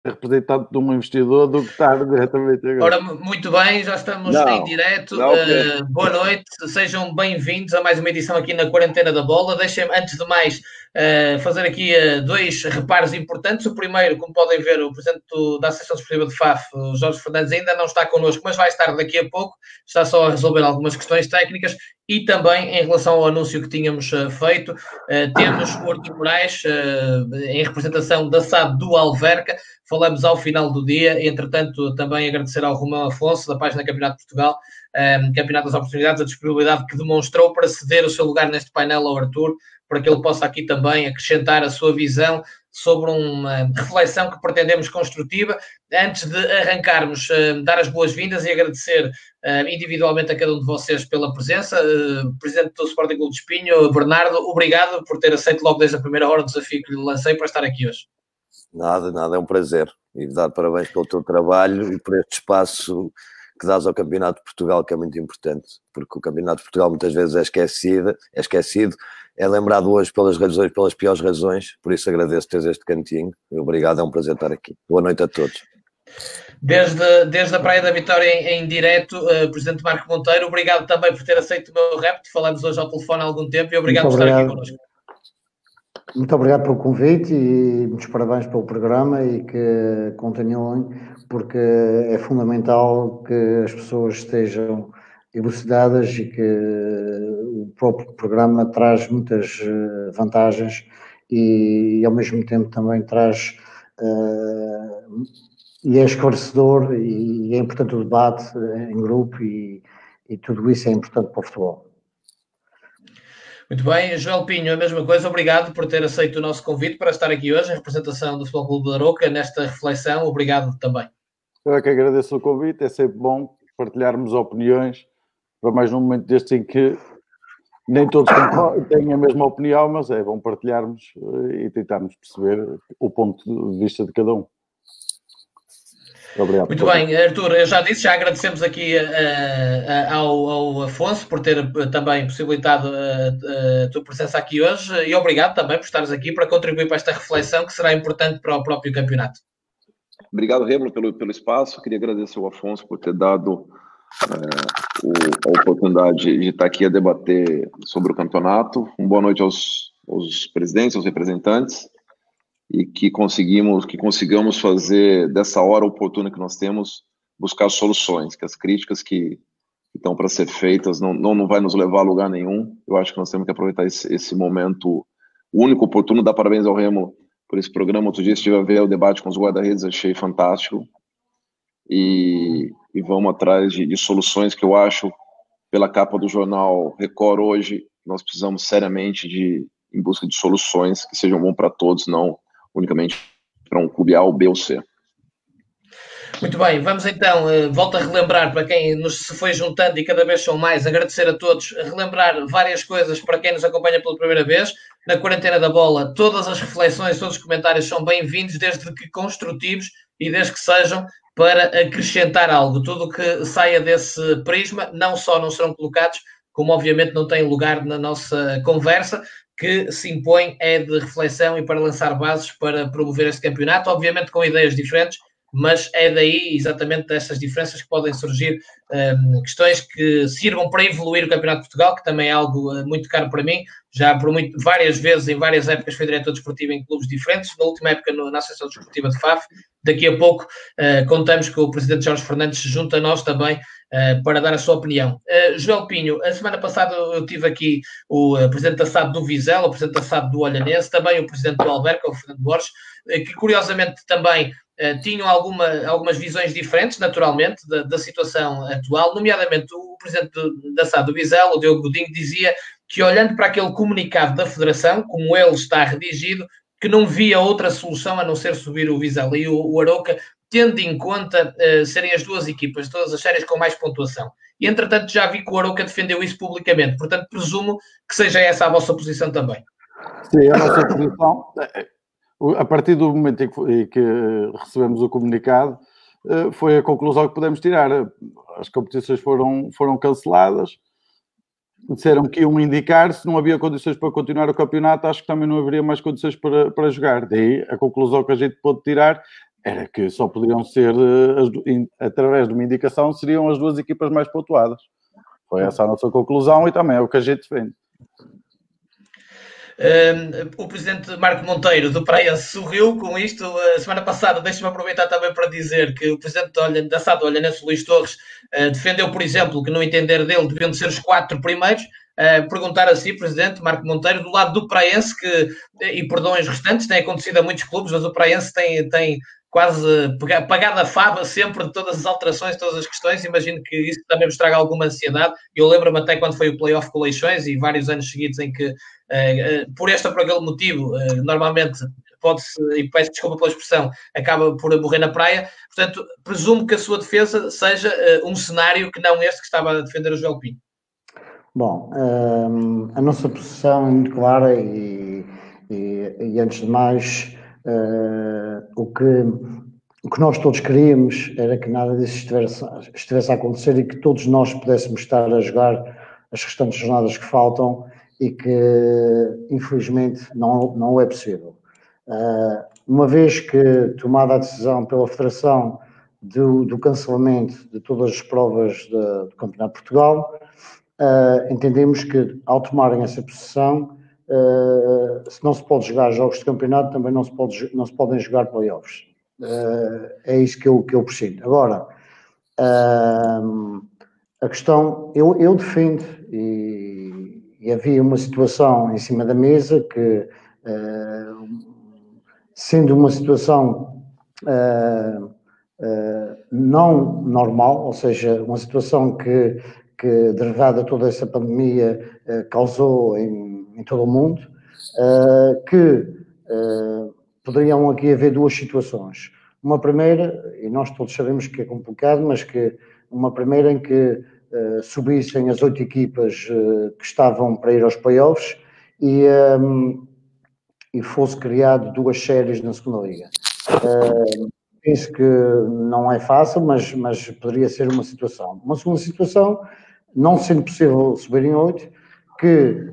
representante de um investidor do que estar diretamente agora. Ora, muito bem, já estamos em direto. Boa noite, sejam bem-vindos a mais uma edição aqui na Quarentena da Bola. Deixem-me, antes de mais, fazer aqui dois reparos importantes. O primeiro, como podem ver, o presidente da Associação Desportiva de Faf, o Jorge Fernandes, ainda não está connosco, mas vai estar daqui a pouco. Está só a resolver algumas questões técnicas. E também, em relação ao anúncio que tínhamos feito, temos o Artur Moraes, em representação da SAD do Alverca. Falamos ao final do dia. Entretanto, também agradecer ao Romão Afonso, da página Campeonato de Portugal, Campeonato das Oportunidades, a disponibilidade que demonstrou para ceder o seu lugar neste painel ao Artur, para que ele possa aqui também acrescentar a sua visão sobre uma reflexão que pretendemos construtiva. Antes de arrancarmos, dar as boas-vindas e agradecer individualmente a cada um de vocês pela presença. Presidente do Sporting Clube de Espinho, Bernardo, obrigado por ter aceito logo desde a primeira hora o desafio que lhe lancei para estar aqui hoje. Nada, é um prazer. E dar parabéns pelo teu trabalho e por este espaço que dás ao Campeonato de Portugal, que é muito importante, porque o Campeonato de Portugal muitas vezes é esquecido, é lembrado hoje pelas piores razões, por isso agradeço teres este cantinho. Obrigado, é um prazer estar aqui. Boa noite a todos. Desde a Praia da Vitória em direto, Presidente Marco Monteiro, obrigado também por ter aceito o meu repto. Falamos hoje ao telefone há algum tempo e obrigado por estar aqui connosco. Muito obrigado pelo convite e muitos parabéns pelo programa e que continuem, porque é fundamental que as pessoas estejam elucidadas e que o próprio programa traz muitas vantagens e ao mesmo tempo também traz e é esclarecedor e é importante o debate em grupo e tudo isso é importante para o futebol. Muito bem, Joel Pinho, a mesma coisa, obrigado por ter aceito o nosso convite para estar aqui hoje em representação do Futebol Clube de Arouca nesta reflexão, obrigado também. Eu é que agradeço o convite, é sempre bom partilharmos opiniões, para mais num momento deste em que nem todos têm a mesma opinião, mas é bom partilharmos e tentarmos perceber o ponto de vista de cada um. Obrigado. Muito bem, Artur, eu já disse, já agradecemos aqui ao Afonso por ter também possibilitado a tua presença aqui hoje e obrigado também por estares aqui para contribuir para esta reflexão que será importante para o próprio campeonato. Obrigado, Remo, pelo espaço. Queria agradecer ao Afonso por ter dado a oportunidade de estar aqui a debater sobre o campeonato. Uma boa noite aos presidentes, aos representantes. E que consigamos fazer dessa hora oportuna que nós temos, buscar soluções, que as críticas que estão para ser feitas não vai nos levar a lugar nenhum. Eu acho que nós temos que aproveitar esse momento único, oportuno. Dar parabéns ao Remo por esse programa. Outro dia estive a ver o debate com os guarda-redes, achei fantástico. E vamos atrás de soluções que eu acho, pela capa do jornal Record hoje, nós precisamos seriamente em busca de soluções que sejam bom para todos, não unicamente para um clube A, ou B ou C. Muito bem, vamos então, volto a relembrar para quem nos se foi juntando e cada vez são mais, agradecer a todos, relembrar várias coisas para quem nos acompanha pela primeira vez. Na Quarentena da Bola, todas as reflexões, todos os comentários são bem-vindos, desde que construtivos e desde que sejam para acrescentar algo. Tudo que saia desse prisma, não só não serão colocados, como obviamente não tem lugar na nossa conversa, que se impõe é de reflexão e para lançar bases para promover este campeonato, obviamente com ideias diferentes, mas é daí exatamente dessas diferenças que podem surgir questões que sirvam para evoluir o Campeonato de Portugal, que também é algo muito caro para mim. Já por várias vezes, em várias épocas, fui diretor desportivo em clubes diferentes, na última época na Associação Desportiva de Faf. Daqui a pouco contamos que o presidente Jorge Fernandes se junta a nós também para dar a sua opinião. Joel Pinho, a semana passada eu tive aqui o presidente da SAD do Vizela, o presidente da SAD do Olhanense, também o presidente do Alverca, o Fernando Borges, que curiosamente também tinham algumas visões diferentes, naturalmente, da situação atual, nomeadamente o presidente da SAD do Vizela, o Diogo Godinho, dizia que olhando para aquele comunicado da Federação, como ele está redigido, que não via outra solução a não ser subir o Vizela e o Arouca, tendo em conta serem as duas equipas, todas as séries com mais pontuação. E, entretanto, já vi que o Arouca defendeu isso publicamente. Portanto, presumo que seja essa a vossa posição também. Sim, a nossa posição, a partir do momento em que recebemos o comunicado, foi a conclusão que podemos tirar. As competições foram canceladas. Disseram que iam indicar, se não havia condições para continuar o campeonato, acho que também não haveria mais condições para jogar. Daí a conclusão que a gente pôde tirar era que só poderiam ser, através de uma indicação, seriam as duas equipas mais pontuadas. Foi essa a nossa conclusão e também é o que a gente defende. O presidente Marco Monteiro do Praense sorriu com isto. A semana passada, deixe-me aproveitar também para dizer que o presidente da SAD Olhanense, Luís Torres, defendeu, por exemplo, que no entender dele deviam ser os 4 primeiros. Perguntar assim, presidente Marco Monteiro, do lado do Praense, que, e perdões restantes, tem acontecido a muitos clubes, mas o Praense tem quase pagado a fava sempre de todas as alterações, todas as questões. Imagino que isso também vos traga alguma ansiedade. Eu lembro-me até quando foi o play-off com Leixões e vários anos seguidos em que, por este ou por aquele motivo, normalmente pode-se, e peço desculpa pela expressão, acaba por morrer na praia. Portanto, presumo que a sua defesa seja um cenário que não este que estava a defender o João Pinho. Bom, a nossa posição é muito clara e antes de mais, o que nós todos queríamos era que nada disso estivesse a acontecer e que todos nós pudéssemos estar a jogar as restantes jornadas que faltam e que, infelizmente, não é possível. Uma vez que tomada a decisão pela Federação do cancelamento de todas as provas do Campeonato de Portugal, entendemos que, ao tomarem essa posição, se não se pode jogar jogos de campeonato, também não se podem jogar playoffs. É isso que eu percebo. Agora, a questão, eu defendo, e havia uma situação em cima da mesa que, sendo uma situação não normal, ou seja, uma situação que derivada de toda essa pandemia, causou em todo o mundo, que poderiam aqui haver duas situações. Uma primeira, e nós todos sabemos que é complicado, mas que uma primeira em que subissem as 8 equipas que estavam para ir aos playoffs e fosse criado 2 séries na segunda liga. Penso que não é fácil, mas poderia ser uma situação. Uma segunda situação, não sendo possível subir em 8, que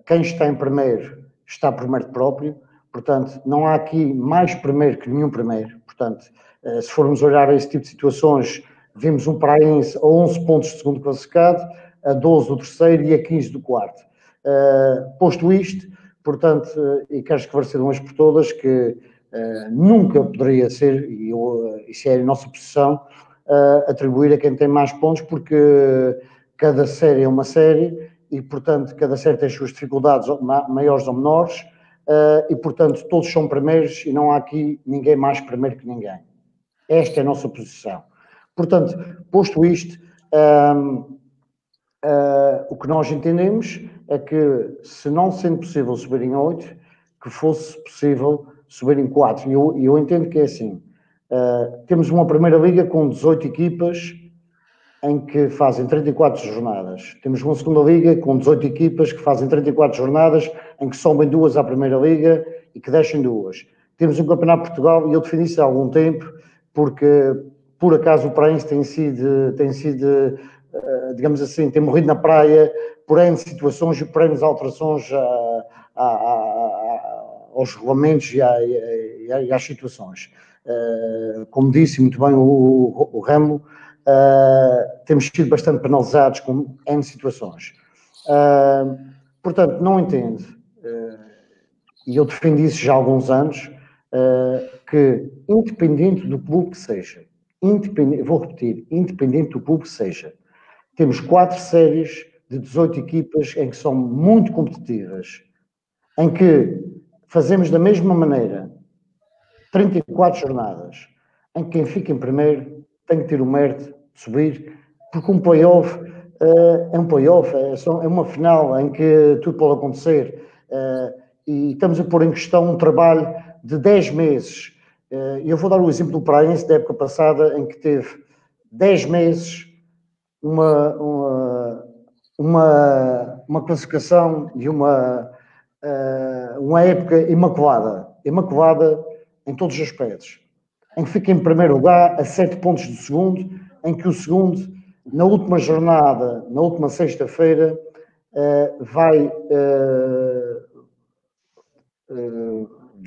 quem está em primeiro está por mérito próprio, portanto, não há aqui mais primeiro que nenhum primeiro. Portanto, se formos olhar a esse tipo de situações, vimos um Praense a 11 pontos de segundo classificado, a 12 do terceiro e a 15 do quarto. Posto isto, portanto, e quero esclarecer de uma vez por todas que nunca poderia ser, e isso é a nossa posição, atribuir a quem tem mais pontos, porque cada série é uma série e, portanto, cada série tem as suas dificuldades maiores ou menores e, portanto, todos são primeiros e não há aqui ninguém mais primeiro que ninguém. Esta é a nossa posição. Portanto, posto isto, o que nós entendemos é que, se não sendo possível subir em 8, que fosse possível subir em 4. E eu entendo que é assim. Temos uma primeira liga com 18 equipas em que fazem 34 jornadas. Temos uma segunda liga com 18 equipas que fazem 34 jornadas em que sobem 2 à primeira liga e que deixem 2. Temos um Campeonato de Portugal, e eu defini isso há algum tempo, porque, por acaso, o Praense tem sido digamos assim, tem morrido na praia por N situações e por N alterações aos regulamentos e às situações. Como disse muito bem o Remo, temos sido bastante penalizados com N situações. Portanto, não entendo, e eu defendo isso já há alguns anos, que independente do clube que seja, vou repetir, independente do clube que seja, temos 4 séries de 18 equipas em que são muito competitivas, em que fazemos da mesma maneira 34 jornadas, em que quem fica em primeiro tem que ter o mérito de subir, porque um play-off é um play-off, é uma final em que tudo pode acontecer, e estamos a pôr em questão um trabalho de 10 meses. Eu vou dar o exemplo do Praense da época passada, em que teve 10 meses uma classificação de uma época imaculada em todos os aspectos, em que fica em primeiro lugar a 7 pontos do segundo, em que o segundo, na última jornada, na última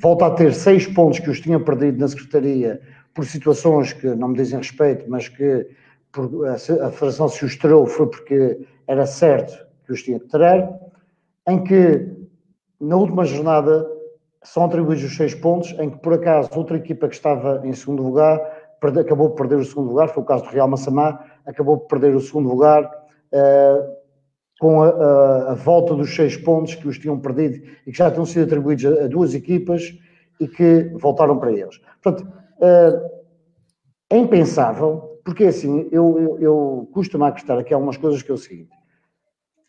volta a ter 6 pontos que os tinha perdido na Secretaria por situações que não me dizem respeito, mas que a Federação se os tirou foi porque era certo que os tinha que tirar, em que na última jornada são atribuídos os 6 pontos, em que por acaso outra equipa que estava em segundo lugar acabou por perder o segundo lugar, foi o caso do Real Massamá, acabou por perder o segundo lugar com a volta dos 6 pontos que os tinham perdido e que já tinham sido atribuídos a 2 equipas e que voltaram para eles. Portanto, é impensável, porque assim, eu costumo acreditar aqui algumas coisas que é o seguinte: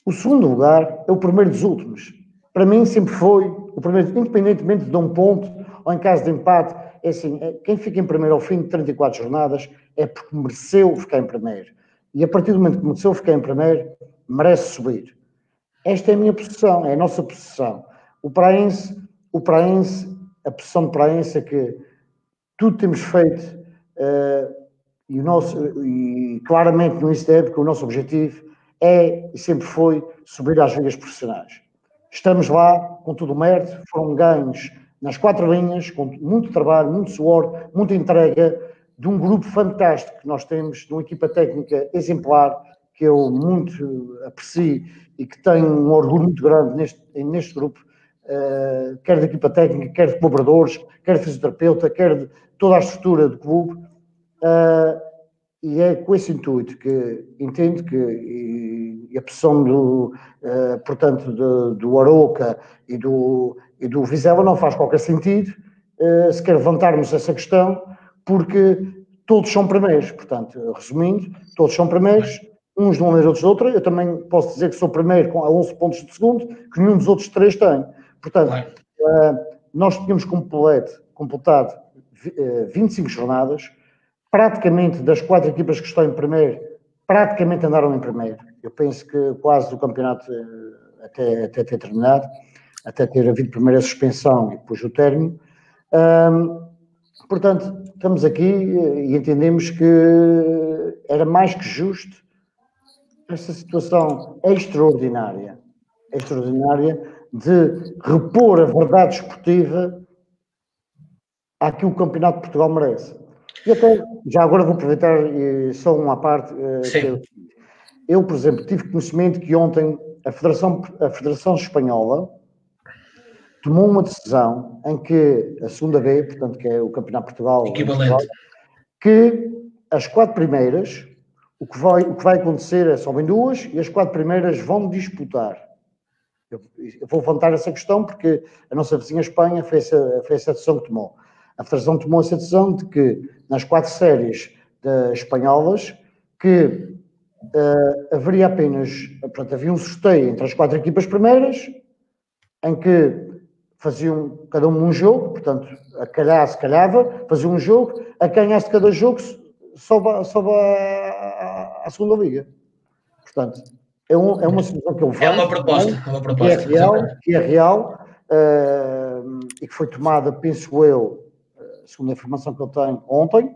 o segundo lugar é o primeiro dos últimos. Para mim sempre foi o primeiro, independentemente de um ponto ou em caso de empate, é assim, quem fica em primeiro ao fim de 34 jornadas é porque mereceu ficar em primeiro. E a partir do momento que mereceu ficar em primeiro, merece subir. Esta é a minha posição, é a nossa posição. O Praense, a posição do Praense é que tudo temos feito e claramente no início da época o nosso objetivo é e sempre foi subir às ligas profissionais. Estamos lá com todo o mérito, foram ganhos nas 4 linhas, com muito trabalho, muito suor, muita entrega, de um grupo fantástico que nós temos, de uma equipa técnica exemplar, que eu muito aprecio e que tenho um orgulho muito grande neste grupo, quer da equipa técnica, quer de colaboradores, quer de fisioterapeuta, quer de toda a estrutura do clube, e é com esse intuito que entendo que a pressão portanto, do Arouca e do Vizela não faz qualquer sentido se quer levantarmos essa questão, porque todos são primeiros. Portanto, resumindo, todos são primeiros, uns de uma maneira, outros de outra. Eu também posso dizer que sou primeiro a 11 pontos de segundo, que nenhum dos outros 3 tem. Portanto, nós tínhamos completado 25 jornadas, praticamente das 4 equipas que estão em primeiro, praticamente andaram em primeiro. Eu penso que quase o campeonato até ter terminado, até ter havido primeiro a suspensão e depois o término. Portanto, estamos aqui e entendemos que era mais que justo essa situação extraordinária de repor a verdade esportiva àquilo que o Campeonato de Portugal merece. E até, já agora vou aproveitar só uma parte. Eu, por exemplo, tive conhecimento que ontem a Federação Espanhola tomou uma decisão em que a segunda B, portanto, que é o Campeonato de Portugal, que as 4 primeiras, o que vai acontecer é só bem 2 e as 4 primeiras vão disputar. Eu vou levantar essa questão porque a nossa vizinha Espanha foi essa decisão que tomou. A Federação tomou essa decisão de que nas 4 séries espanholas que haveria apenas, portanto, havia um sorteio entre as 4 equipas primeiras, em que faziam cada um jogo, portanto, a calhar se calhava, faziam um jogo, a quem ganhasse cada jogo sobe à segunda liga. Portanto, é uma solução que eu vejo. É uma proposta. Que é real e que foi tomada, penso eu, segundo a informação que eu tenho, ontem,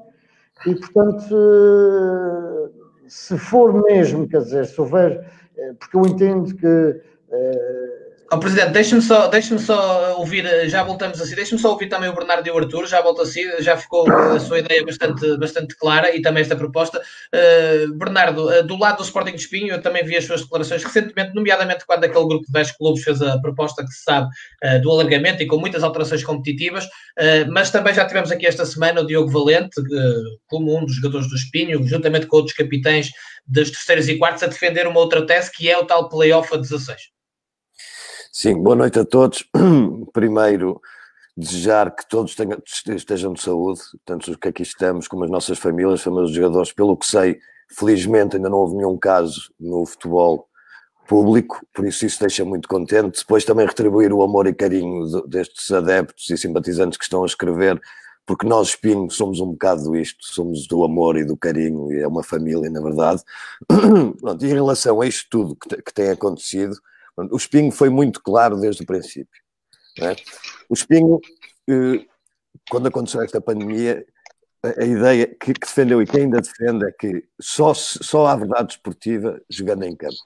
e, portanto, se for mesmo, quer dizer, se houver, porque eu entendo que... Presidente, deixe-me só ouvir, já voltamos assim, deixe-me só ouvir também o Bernardo e o Arthur, já volto assim, já ficou a sua ideia bastante clara e também esta proposta. Bernardo, do lado do Sporting de Espinho, eu também vi as suas declarações recentemente, nomeadamente quando aquele grupo de 10 clubes fez a proposta que se sabe do alargamento e com muitas alterações competitivas, mas também já tivemos aqui esta semana o Diogo Valente, como um dos jogadores do Espinho, juntamente com outros capitães das terceiras e quartas, a defender uma outra tese que é o tal play-off a 16. Sim, boa noite a todos. Primeiro, desejar que todos estejam de saúde, tanto os que aqui estamos como as nossas famílias dos jogadores. Pelo que sei, felizmente ainda não houve nenhum caso no futebol público, por isso deixa muito contente. Depois também retribuir o amor e carinho destes adeptos e simpatizantes que estão a escrever, porque nós, Espinho, somos um bocado isto, somos do amor e do carinho, e é uma família, na verdade. Pronto, e em relação a isto tudo que tem acontecido, o Espinho foi muito claro desde o princípio. Não é? O Espinho, quando aconteceu esta pandemia, a ideia que defendeu e que ainda defende é que só há verdade esportiva jogando em campo.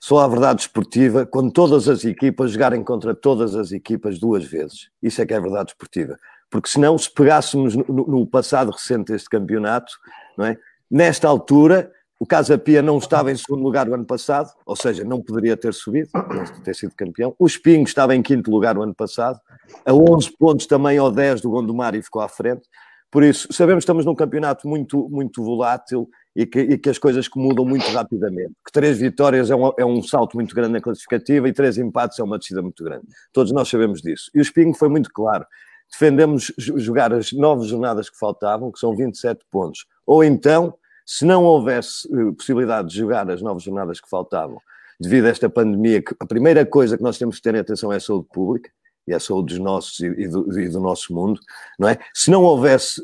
Só há verdade esportiva quando todas as equipas jogarem contra todas as equipas 2 vezes. Isso é que é verdade esportiva. Porque senão, se pegássemos no passado recente deste campeonato, não é? Nesta altura, o Casa Pia não estava em segundo lugar o ano passado, ou seja, não poderia ter subido, não ter sido campeão. O Espinho estava em quinto lugar o ano passado, a 11 pontos também ao 10 do Gondomar e ficou à frente. Por isso, sabemos que estamos num campeonato muito, muito volátil e que as coisas que mudam muito rapidamente. Que 3 vitórias é um salto muito grande na classificativa e 3 empates é uma descida muito grande. Todos nós sabemos disso. E o Espinho foi muito claro. Defendemos jogar as 9 jornadas que faltavam, que são 27 pontos. Ou então, se não houvesse possibilidade de jogar as 9 jornadas que faltavam, devido a esta pandemia, que a primeira coisa que nós temos que ter em atenção é a saúde pública, e a saúde dos nossos e do nosso mundo, não é? Se não houvesse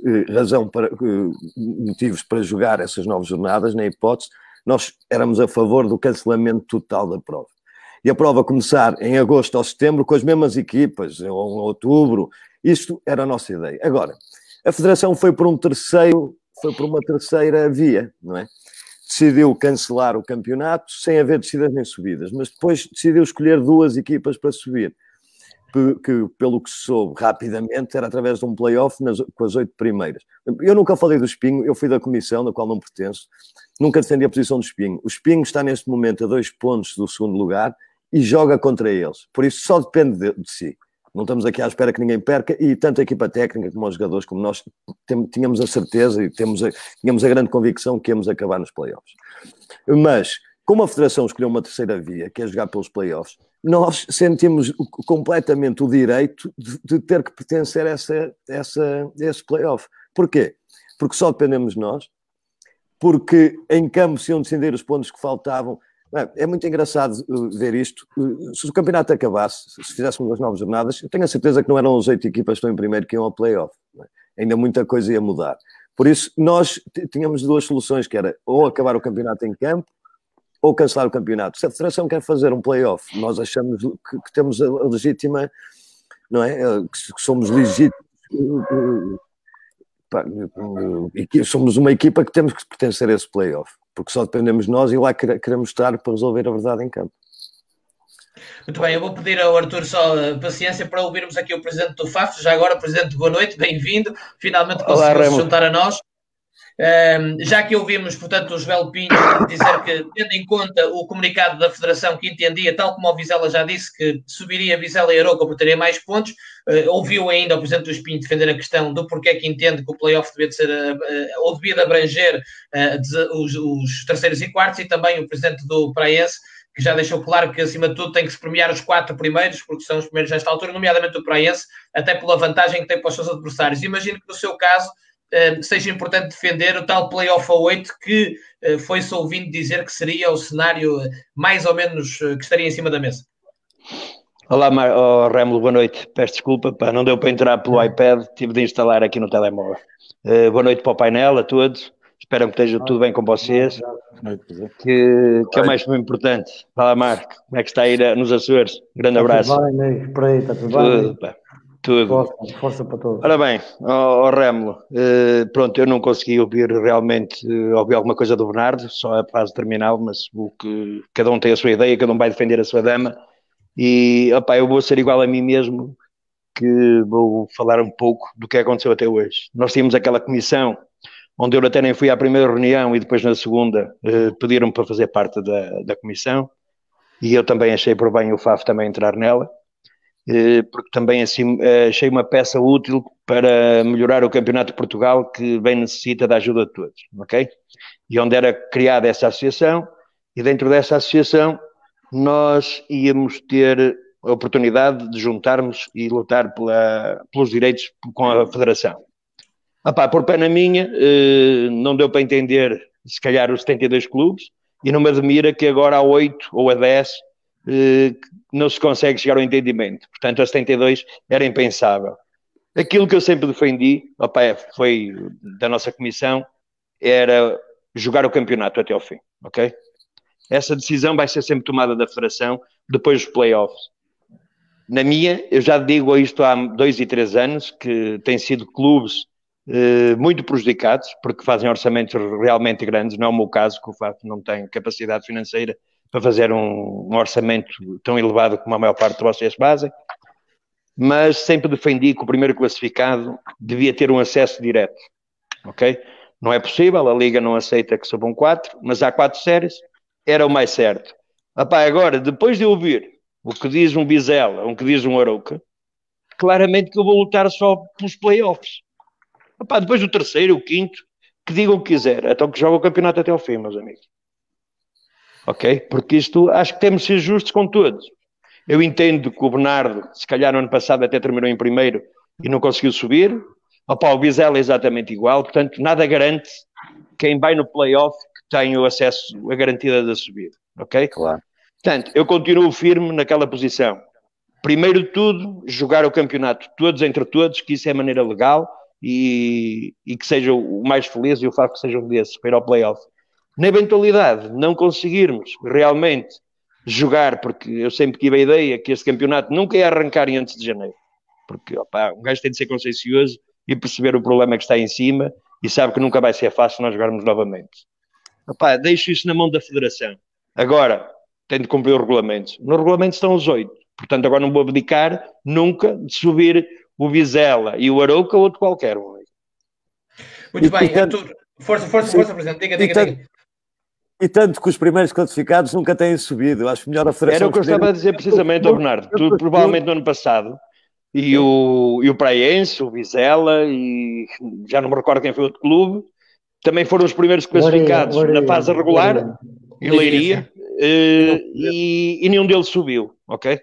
motivos para jogar essas 9 jornadas, na hipótese, nós éramos a favor do cancelamento total da prova. E a prova começar em agosto ou setembro com as mesmas equipas, ou em outubro, isto era a nossa ideia. Agora, a Federação foi por uma terceira via, não é? Decidiu cancelar o campeonato sem haver descidas nem subidas, mas depois decidiu escolher 2 equipas para subir. Que, pelo que se soube rapidamente, era através de um play-off com as 8 primeiras. Eu nunca falei do Espinho, eu fui da comissão, da qual não pertenço, nunca defendi a posição do Espinho. O Espinho está neste momento a 2 pontos do segundo lugar e joga contra eles. Por isso só depende de si. Não estamos aqui à espera que ninguém perca e tanto a equipa técnica como os jogadores, como nós, tínhamos a certeza e tínhamos a grande convicção que íamos acabar nos play-offs. Mas, como a Federação escolheu uma terceira via, que é jogar pelos play-offs, nós sentimos completamente o direito de ter que pertencer a esse play-off. Porquê? Porque só dependemos de nós, porque em campo se iam decidir os pontos que faltavam. É muito engraçado ver isto. Se o campeonato acabasse, se fizéssemos as 9 jornadas, eu tenho a certeza que não eram as 8 equipas que estão em primeiro que iam ao play-off. Ainda muita coisa ia mudar. Por isso, nós tínhamos 2 soluções, que era ou acabar o campeonato em campo, ou cancelar o campeonato. Se a Federação quer fazer um play-off, nós achamos que temos a legítima, não é? Que somos legítimos, somos uma equipa que temos que pertencer a esse play-off, porque só dependemos de nós e lá queremos estar para resolver a verdade em campo. Muito bem, eu vou pedir ao Arthur só paciência para ouvirmos aqui o Presidente do FAF. Já agora, Presidente, boa noite, bem-vindo. Finalmente conseguiu se juntar a nós. Já que ouvimos, portanto, o Joel Pinho dizer que, tendo em conta o comunicado da Federação, que entendia, tal como o Vizela já disse, que subiria Vizela e Arouca por terem mais pontos, ouviu ainda o Presidente do Espinho defender a questão do porquê que entende que o play-off devia ser, ou devia abranger os terceiros e quartos, e também o Presidente do Praense, que já deixou claro que, acima de tudo, tem que se premiar os 4 primeiros, porque são os primeiros nesta altura, nomeadamente o Praense, até pela vantagem que tem para os seus adversários. Imagino que, no seu caso, seja importante defender o tal play-off a 8 que foi-se ouvindo dizer que seria o cenário mais ou menos que estaria em cima da mesa. Olá, Rémulo, boa noite. Peço desculpa, não deu para entrar pelo iPad, tive de instalar aqui no telemóvel. Boa noite para o painel, a todos. Espero que esteja tudo bem com vocês, que é o mais importante. Fala, Marco, como é que está aí nos Açores? Um grande abraço. Tudo bem, amigo, por aí, está tudo bem? Tudo. Força para todos. Ora bem, Rémulo, pronto, eu não consegui ouvir realmente, ouvir alguma coisa do Bernardo, só a fase terminal, mas o que cada um tem a sua ideia, cada um vai defender a sua dama, e eu vou ser igual a mim mesmo, que vou falar um pouco do que aconteceu até hoje. Nós tínhamos aquela comissão, onde eu até nem fui à primeira reunião e depois na segunda pediram-me para fazer parte da comissão, e eu também achei por bem o FAF também entrar nela, porque também assim, achei uma peça útil para melhorar o Campeonato de Portugal, que bem necessita da ajuda de todos, ok? E onde era criada essa associação, e dentro dessa associação nós íamos ter a oportunidade de juntarmos e lutar pelos direitos com a Federação. Por pena minha, não deu para entender, se calhar, os 72 clubes, e não me admira que agora há 8 ou a 10 não se consegue chegar ao entendimento. Portanto, a 72 era impensável. Aquilo que eu sempre defendi, foi da nossa comissão, era jogar o campeonato até ao fim, ok? Essa decisão vai ser sempre tomada da Federação depois dos play-offs. Na minha, eu já digo isto há 2 e 3 anos, que têm sido clubes muito prejudicados, porque fazem orçamentos realmente grandes, não é o meu caso, que o FAF não tem capacidade financeira para fazer um orçamento tão elevado como a maior parte de vocês fazem, mas sempre defendi que o primeiro classificado devia ter um acesso direto, ok? Não é possível, a Liga não aceita que subam 4, mas há 4 séries, era o mais certo. Agora, depois de ouvir o que diz um Vizela, o que diz um Arouca, claramente que eu vou lutar só pelos playoffs. Depois do terceiro, o quinto, que digam o que quiser, então que joga o campeonato até ao fim, meus amigos. Ok? Porque isto, acho que temos de ser justos com todos. Eu entendo que o Bernardo, se calhar no ano passado até terminou em primeiro e não conseguiu subir. O Vizela é exatamente igual, portanto, nada garante quem vai no playoff que tenha o acesso, a garantida de subir. Ok? Claro. Portanto, eu continuo firme naquela posição. Primeiro de tudo, jogar o campeonato todos entre todos, que isso é maneira legal e que seja o mais feliz e o facto que sejam desses para ir ao playoff. Na eventualidade de não conseguirmos realmente jogar, porque eu sempre tive a ideia que este campeonato nunca ia arrancar em antes de janeiro, porque um gajo tem de ser consciencioso e perceber o problema que está em cima e sabe que nunca vai ser fácil nós jogarmos novamente. Deixo isso na mão da Federação. Agora, tem de cumprir os regulamentos. No regulamento estão os 8. Portanto, agora não vou abdicar nunca de subir o Vizela e o Arouca ou outro qualquer. Muito bem, Artur. Força, Presidente. Diga. E tanto que os primeiros classificados nunca têm subido. Eu acho melhor a Federação... Era o que eu estava a dizer precisamente, Bernardo. Tu, provavelmente no ano passado, e o Praense, o Vizela, e já não me recordo quem foi o outro clube, também foram os primeiros classificados na fase regular, em Leiria, e nenhum deles subiu, ok?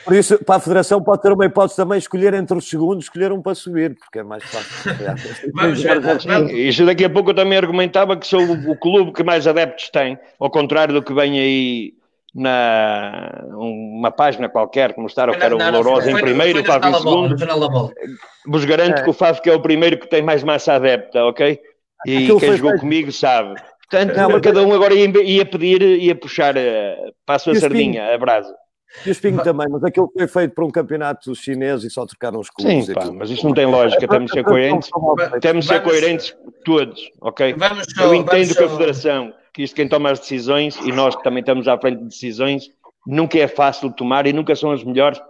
Por isso, para a Federação pode ter uma hipótese também escolher entre os segundos, escolher um para subir, porque é mais fácil. Isso daqui a pouco eu também argumentava que sou o clube que mais adeptos tem, ao contrário do que vem aí uma página qualquer, que mostraram que era o Lourosa em primeiro e o Fábio em segundo. Vos garanto que o Fábio que é o primeiro que tem mais massa adepta, ok? E quem jogou comigo sabe. Portanto, cada um agora ia pedir, ia puxar para a sua sardinha, a brasa. E o Espinho também, mas aquilo foi feito para um campeonato chinês e só trocaram os clubes. Sim, mas isto não tem lógica, temos de ser coerentes. Temos de ser coerentes todos, ok? Eu entendo que a Federação, que isto quem toma as decisões, e nós que também estamos à frente de decisões, nunca é fácil de tomar e nunca são as melhores,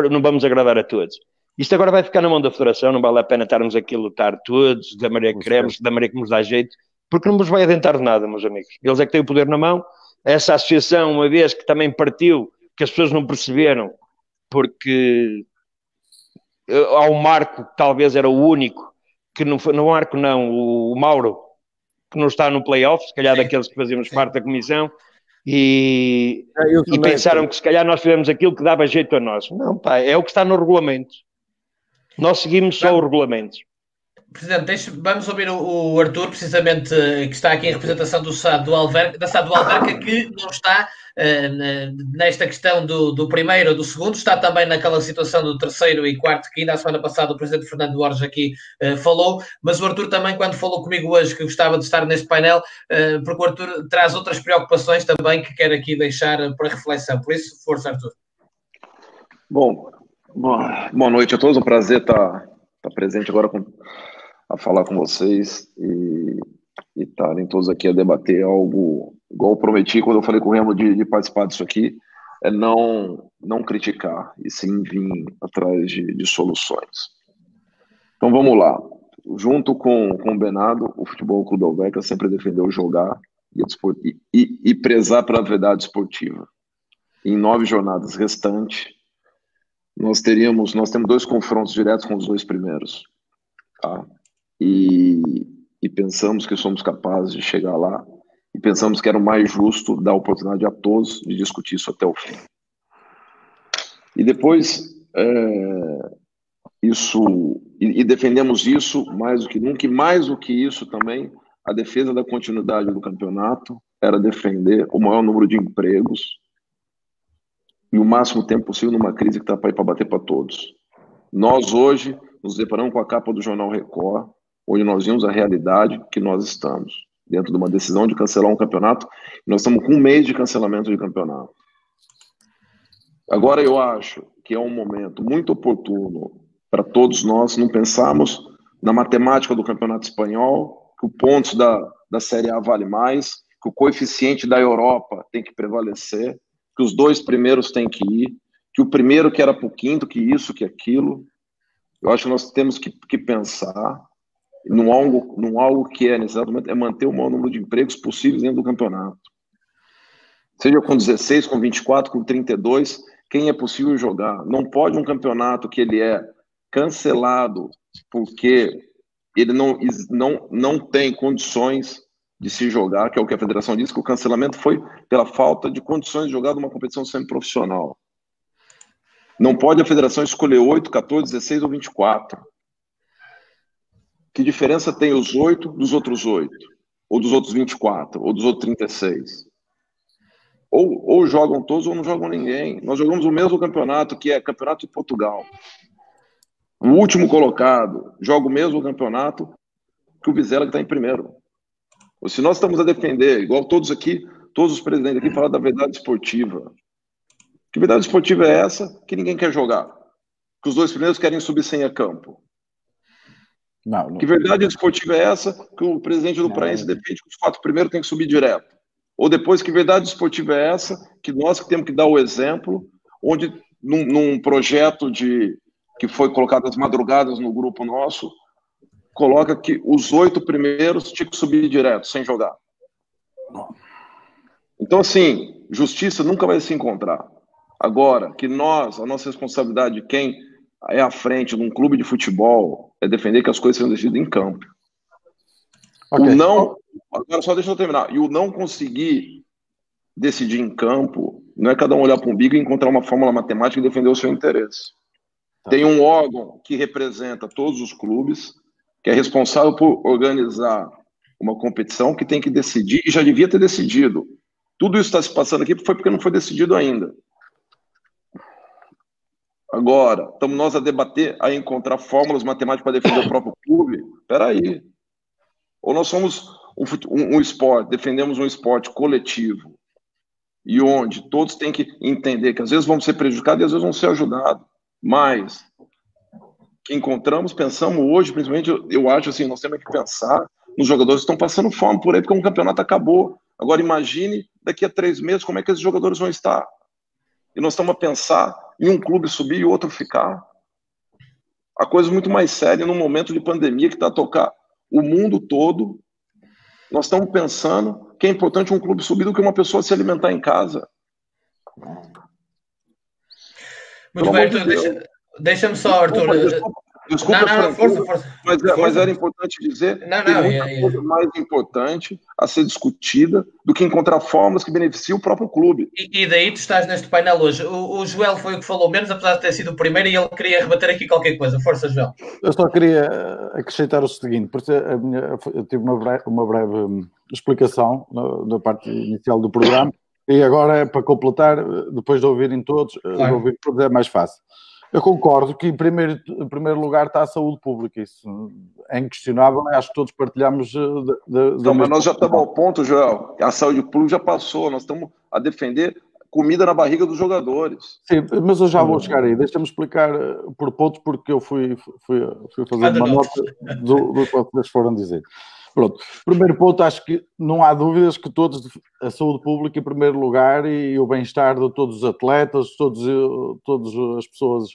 não vamos agradar a todos. Isto agora vai ficar na mão da Federação, não vale a pena estarmos aqui a lutar todos, da maneira que queremos, da maneira que nos dá jeito, porque não nos vai adiantar de nada, meus amigos. Eles é que têm o poder na mão. Essa associação, uma vez que também partiu, que as pessoas não perceberam, porque há um Marco, que talvez era o único, que não foi, não Marco não, o Mauro, que não está no playoff, se calhar daqueles que fazíamos parte da comissão, e pensaram que se calhar nós fizemos aquilo que dava jeito a nós. Não, é o que está no regulamento. Nós seguimos só o regulamento. Presidente, vamos ouvir o Artur, precisamente, que está aqui em representação do SAD do Alverca, que não está nesta questão do primeiro ou do segundo, está também naquela situação do terceiro e quarto, que ainda a semana passada o presidente Fernando Borges aqui falou, mas o Artur também, quando falou comigo hoje, que gostava de estar neste painel, porque o Artur traz outras preocupações também que quer aqui deixar para reflexão. Por isso, força, Artur. Boa noite a todos, um prazer estar presente agora a falar com vocês e estarem todos aqui a debater algo, igual eu prometi quando eu falei com o Remo de participar disso aqui, é não criticar e sim vir atrás de soluções. Então vamos lá. Junto com o Bernardo, o Futebol Clube do Alverca sempre defendeu jogar e prezar pela verdade esportiva. Em 9 jornadas restantes, nós temos 2 confrontos diretos com os 2 primeiros. Tá? E pensamos que somos capazes de chegar lá e pensamos que era o mais justo dar oportunidade a todos de discutir isso até o fim. E depois defendemos isso mais do que nunca, e mais do que isso também, a defesa da continuidade do campeonato era defender o maior número de empregos e o máximo tempo possível numa crise que está para bater para todos. Nós hoje nos deparamos com a capa do Jornal Record, onde nós vimos a realidade que nós estamos, dentro de uma decisão de cancelar um campeonato, e nós estamos com 1 mês de cancelamento de campeonato. Agora eu acho que é um momento muito oportuno para todos nós não pensarmos na matemática do campeonato espanhol, que o pontos da Série A vale mais, que o coeficiente da Europa tem que prevalecer, que os 2 primeiros têm que ir, que o primeiro que era para o quinto, que isso, que aquilo. Eu acho que nós temos que pensar num algo que é, nesse momento, é manter o maior número de empregos possíveis dentro do campeonato. Seja com 16, com 24, com 32, quem é possível jogar. Não pode um campeonato que ele é cancelado porque ele não tem condições de se jogar, que é o que a federação diz, que o cancelamento foi pela falta de condições de jogar numa competição semiprofissional. Não pode a federação escolher 8, 14, 16 ou 24. Que diferença tem os 8 dos outros 8? Ou dos outros 24? Ou dos outros 36? Ou jogam todos ou não jogam ninguém. Nós jogamos o mesmo campeonato, que é Campeonato de Portugal. O último colocado joga o mesmo campeonato que o Vizela, que está em primeiro. Ou se nós estamos a defender, igual todos aqui, todos os presidentes aqui falam da verdade esportiva. Que verdade esportiva é essa? Que ninguém quer jogar. Que os 2 primeiros querem subir sem a campo. Não. Que verdade esportiva é essa? Que o presidente do Praense defende que os 4 primeiros têm que subir direto. Ou depois, que verdade esportiva é essa? Que nós que temos que dar o exemplo, onde num projeto que foi colocado às madrugadas no grupo nosso, coloca que os 8 primeiros tinham que subir direto, sem jogar. Então, assim, justiça nunca vai se encontrar. Agora, que a nossa responsabilidade, quem é à frente de um clube de futebol, é defender que as coisas sejam decididas em campo. Okay. Agora só deixa eu terminar. E o não conseguir decidir em campo, não é cada um olhar para o umbigo e encontrar uma fórmula matemática e defender o seu interesse. Tem um órgão que representa todos os clubes, que é responsável por organizar uma competição, que tem que decidir, e já devia ter decidido. Tudo isso está se passando aqui foi porque não foi decidido ainda. Agora, estamos nós a debater, a encontrar fórmulas matemáticas para defender o próprio clube? Espera aí. Ou nós somos um esporte, defendemos um esporte coletivo, e onde todos têm que entender que às vezes vão ser prejudicados e às vezes vão ser ajudados. Mas que encontramos, pensamos hoje, principalmente, eu acho assim, nós temos que pensar nos jogadores que estão passando fome por aí, porque um campeonato acabou. Agora imagine, daqui a 3 meses, como é que esses jogadores vão estar. E nós estamos a pensar em um clube subir e outro ficar. A coisa é muito mais séria num momento de pandemia que está a tocar o mundo todo. Nós estamos pensando que é importante um clube subir do que uma pessoa se alimentar em casa. Muito bem, Arthur, deixa-me só, Arthur. Desculpa, força. Mas era importante dizer que tem muita coisa mais importante a ser discutida do que encontrar fórmulas que beneficiam o próprio clube. E daí tu estás neste painel hoje. O Joel foi o que falou menos, apesar de ter sido o primeiro, e ele queria rebater aqui qualquer coisa. Força, Joel. Eu só queria acrescentar o seguinte, porque eu tive uma breve explicação na parte inicial do programa, e agora, para completar, depois de ouvirem todos, claro. Ouvir todos é mais fácil. Eu concordo que em primeiro lugar está a saúde pública, isso é inquestionável, acho que todos partilhamos mas nós já estamos ao ponto, Joel, a saúde pública já passou, nós estamos a defender comida na barriga dos jogadores. Sim, mas eu já vou chegar aí, deixa-me explicar por pontos, porque eu fui fazer uma nota do que vocês foram dizer. Pronto, primeiro ponto, acho que não há dúvidas que a saúde pública em primeiro lugar e o bem-estar de todos os atletas, todas as pessoas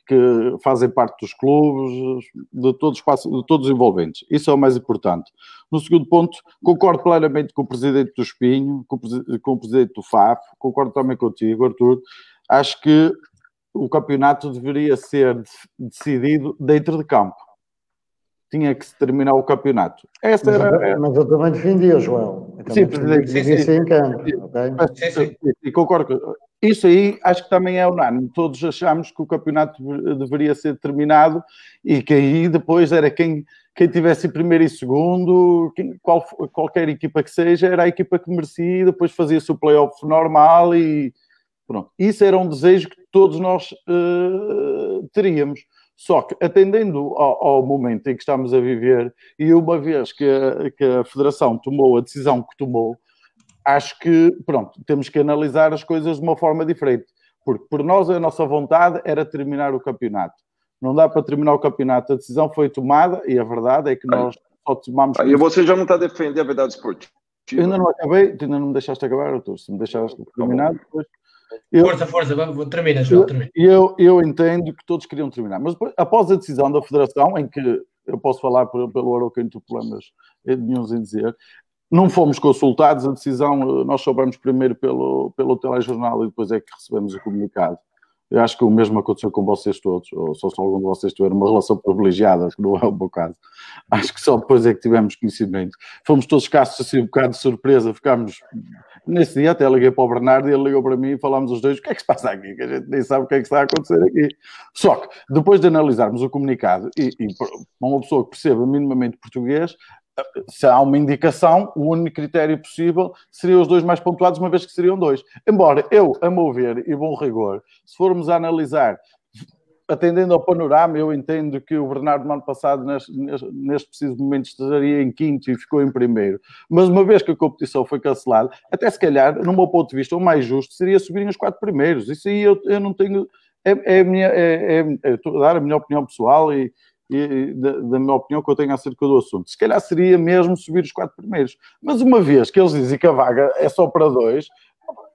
que fazem parte dos clubes, de todos os envolventes. Isso é o mais importante. No segundo ponto, concordo plenamente com o presidente do Espinho, com o presidente do FAF, concordo também contigo, Arthur. Acho que o campeonato deveria ser decidido dentro de campo. Tinha que se terminar o campeonato. Mas eu também defendia, Joel. Sim, devia ser em campo. Sim, concordo. Isso aí acho que também é unânime. Todos achamos que o campeonato deveria ser terminado e que aí depois era quem tivesse primeiro e segundo, qualquer equipa que seja, era a equipa que merecia e depois fazia-se o play-off normal e pronto. Isso era um desejo que todos nós teríamos. Só que, atendendo ao momento em que estamos a viver, e uma vez que a Federação tomou a decisão que tomou, acho que, pronto, temos que analisar as coisas de uma forma diferente. Porque, por nós, a nossa vontade era terminar o campeonato. Não dá para terminar o campeonato. A decisão foi tomada, e a verdade é que nós só tomamos... Aí você já não está defendendo a verdade esportiva. Eu ainda não acabei, tu ainda não me deixaste acabar, Arthur. Se me deixaste terminar, depois... Força, termina, João, termina. Eu entendo que todos queriam terminar, mas depois, após a decisão da Federação, em que eu posso falar pelo Arouca, não tenho problemas nenhuns em dizer, não fomos consultados, a decisão nós soubemos primeiro pelo telejornal e depois é que recebemos o comunicado. Eu acho que o mesmo aconteceu com vocês todos, ou só se algum de vocês tiver uma relação privilegiada, que não é o meu caso. Acho que só depois é que tivemos conhecimento. Fomos todos casos assim, um bocado de surpresa, ficámos... Nesse dia até liguei para o Bernardo e ele ligou para mim e falámos os dois, o que é que se passa aqui? Que a gente nem sabe o que é que está a acontecer aqui. Só que, depois de analisarmos o comunicado, e para uma pessoa que perceba minimamente português, se há uma indicação, o único critério possível seria os dois mais pontuados, uma vez que seriam dois. Embora eu, a meu ver, e bom rigor, se formos a analisar, atendendo ao panorama, eu entendo que o Bernardo, no ano passado, neste preciso momento, estaria em quinto e ficou em primeiro. Mas uma vez que a competição foi cancelada, até se calhar, no meu ponto de vista, o mais justo seria subirem os 4 primeiros. Isso aí eu não tenho... Estou a dar a minha opinião pessoal e da minha opinião que eu tenho acerca do assunto. Se calhar seria mesmo subir os 4 primeiros. Mas uma vez que eles dizem que a vaga é só para 2,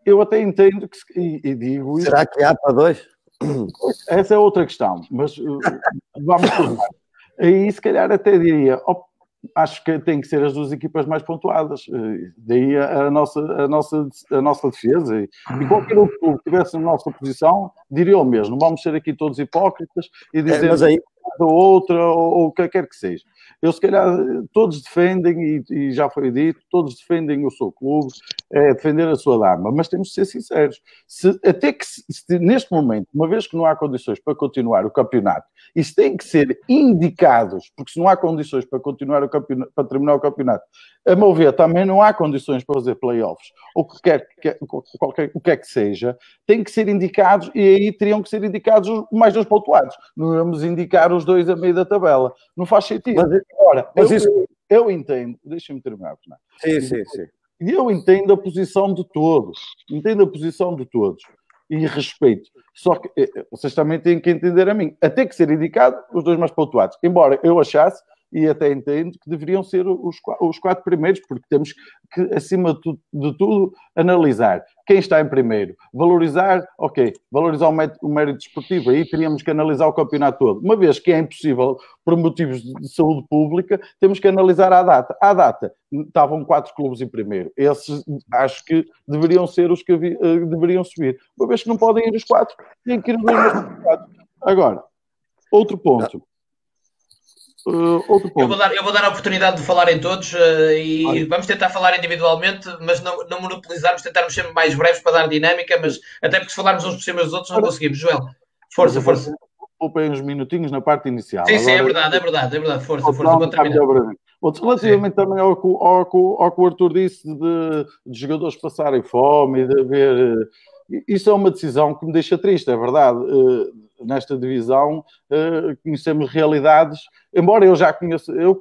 eu até entendo e digo isso. Será que há para 2? Essa é outra questão, mas vamos tornar. Aí se calhar até diria, acho que tem que ser as duas equipas mais pontuadas. Daí a nossa defesa. E qualquer outro clube que estivesse na nossa posição diria o mesmo. Vamos ser aqui todos hipócritas e dizer outra ou o que quer que seja. Eu, se calhar, todos defendem, e já foi dito, todos defendem o seu clube, defender a sua dama, mas temos de ser sinceros. Neste momento, uma vez que não há condições para continuar o campeonato, e se tem que ser indicados, porque se não há condições para continuar para terminar o campeonato, a meu ver, também não há condições para fazer playoffs, ou o que é que seja, tem que ser indicados, e aí teriam que ser indicados os mais dois pontuados. Não vamos indicar os dois a meio da tabela. Não faz sentido. Agora, eu entendo, deixa-me terminar, Fernando. Sim. Eu entendo a posição de todos. E respeito. Só que vocês também têm que entender a mim. Até que ser indicado os dois mais pontuados. Embora eu achasse, e até entendo, que deveriam ser os 4 primeiros, porque temos que, acima de tudo, analisar quem está em primeiro. Valorizar o mérito desportivo. Aí teríamos que analisar o campeonato todo. Uma vez que é impossível, por motivos de saúde pública, temos que analisar à data. À data, estavam 4 clubes em primeiro. Esses, acho que deveriam ser os que deveriam subir. Uma vez que não podem ir os 4, têm que ir os 4. Agora, outro ponto. Eu vou dar a oportunidade de falarem todos e vamos tentar falar individualmente, mas não monopolizarmos, tentarmos ser mais breves para dar dinâmica, mas até porque se falarmos uns por cima dos outros não conseguimos. Joel, força. Poupei uns minutinhos na parte inicial. Sim, é verdade. Força, vou terminar. Relativamente também ao que o Arthur disse de jogadores passarem fome e de haver... Isso é uma decisão que me deixa triste, é verdade. Nesta divisão conhecemos realidades, embora eu já conheça, eu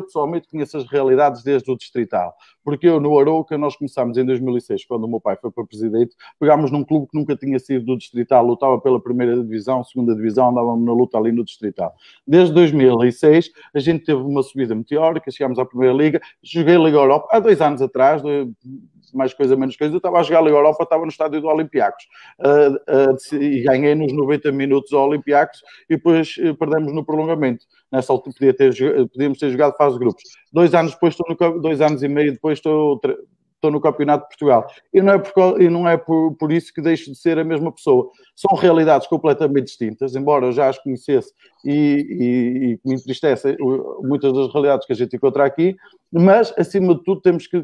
pessoalmente conheço as realidades desde o distrital, porque eu no Arouca, nós começámos em 2006, quando o meu pai foi para presidente, pegámos num clube que nunca tinha sido do distrital, lutava pela primeira divisão, segunda divisão, andávamos na luta ali no distrital. Desde 2006 a gente teve uma subida meteórica, chegámos à primeira liga, joguei Liga Europa, há 2 anos atrás, mais coisa, menos coisa, eu estava a jogar a Liga Europa, estava no estádio do Olympiacos e ganhei nos 90 minutos ao Olympiacos e depois perdemos no prolongamento. Nessa altura podíamos ter jogado fase de grupos. 2 anos depois, 2 anos e meio depois estou no Campeonato de Portugal. E não é por isso que deixo de ser a mesma pessoa. São realidades completamente distintas, embora eu já as conhecesse e me entristece muitas das realidades que a gente encontra aqui, mas, acima de tudo, temos que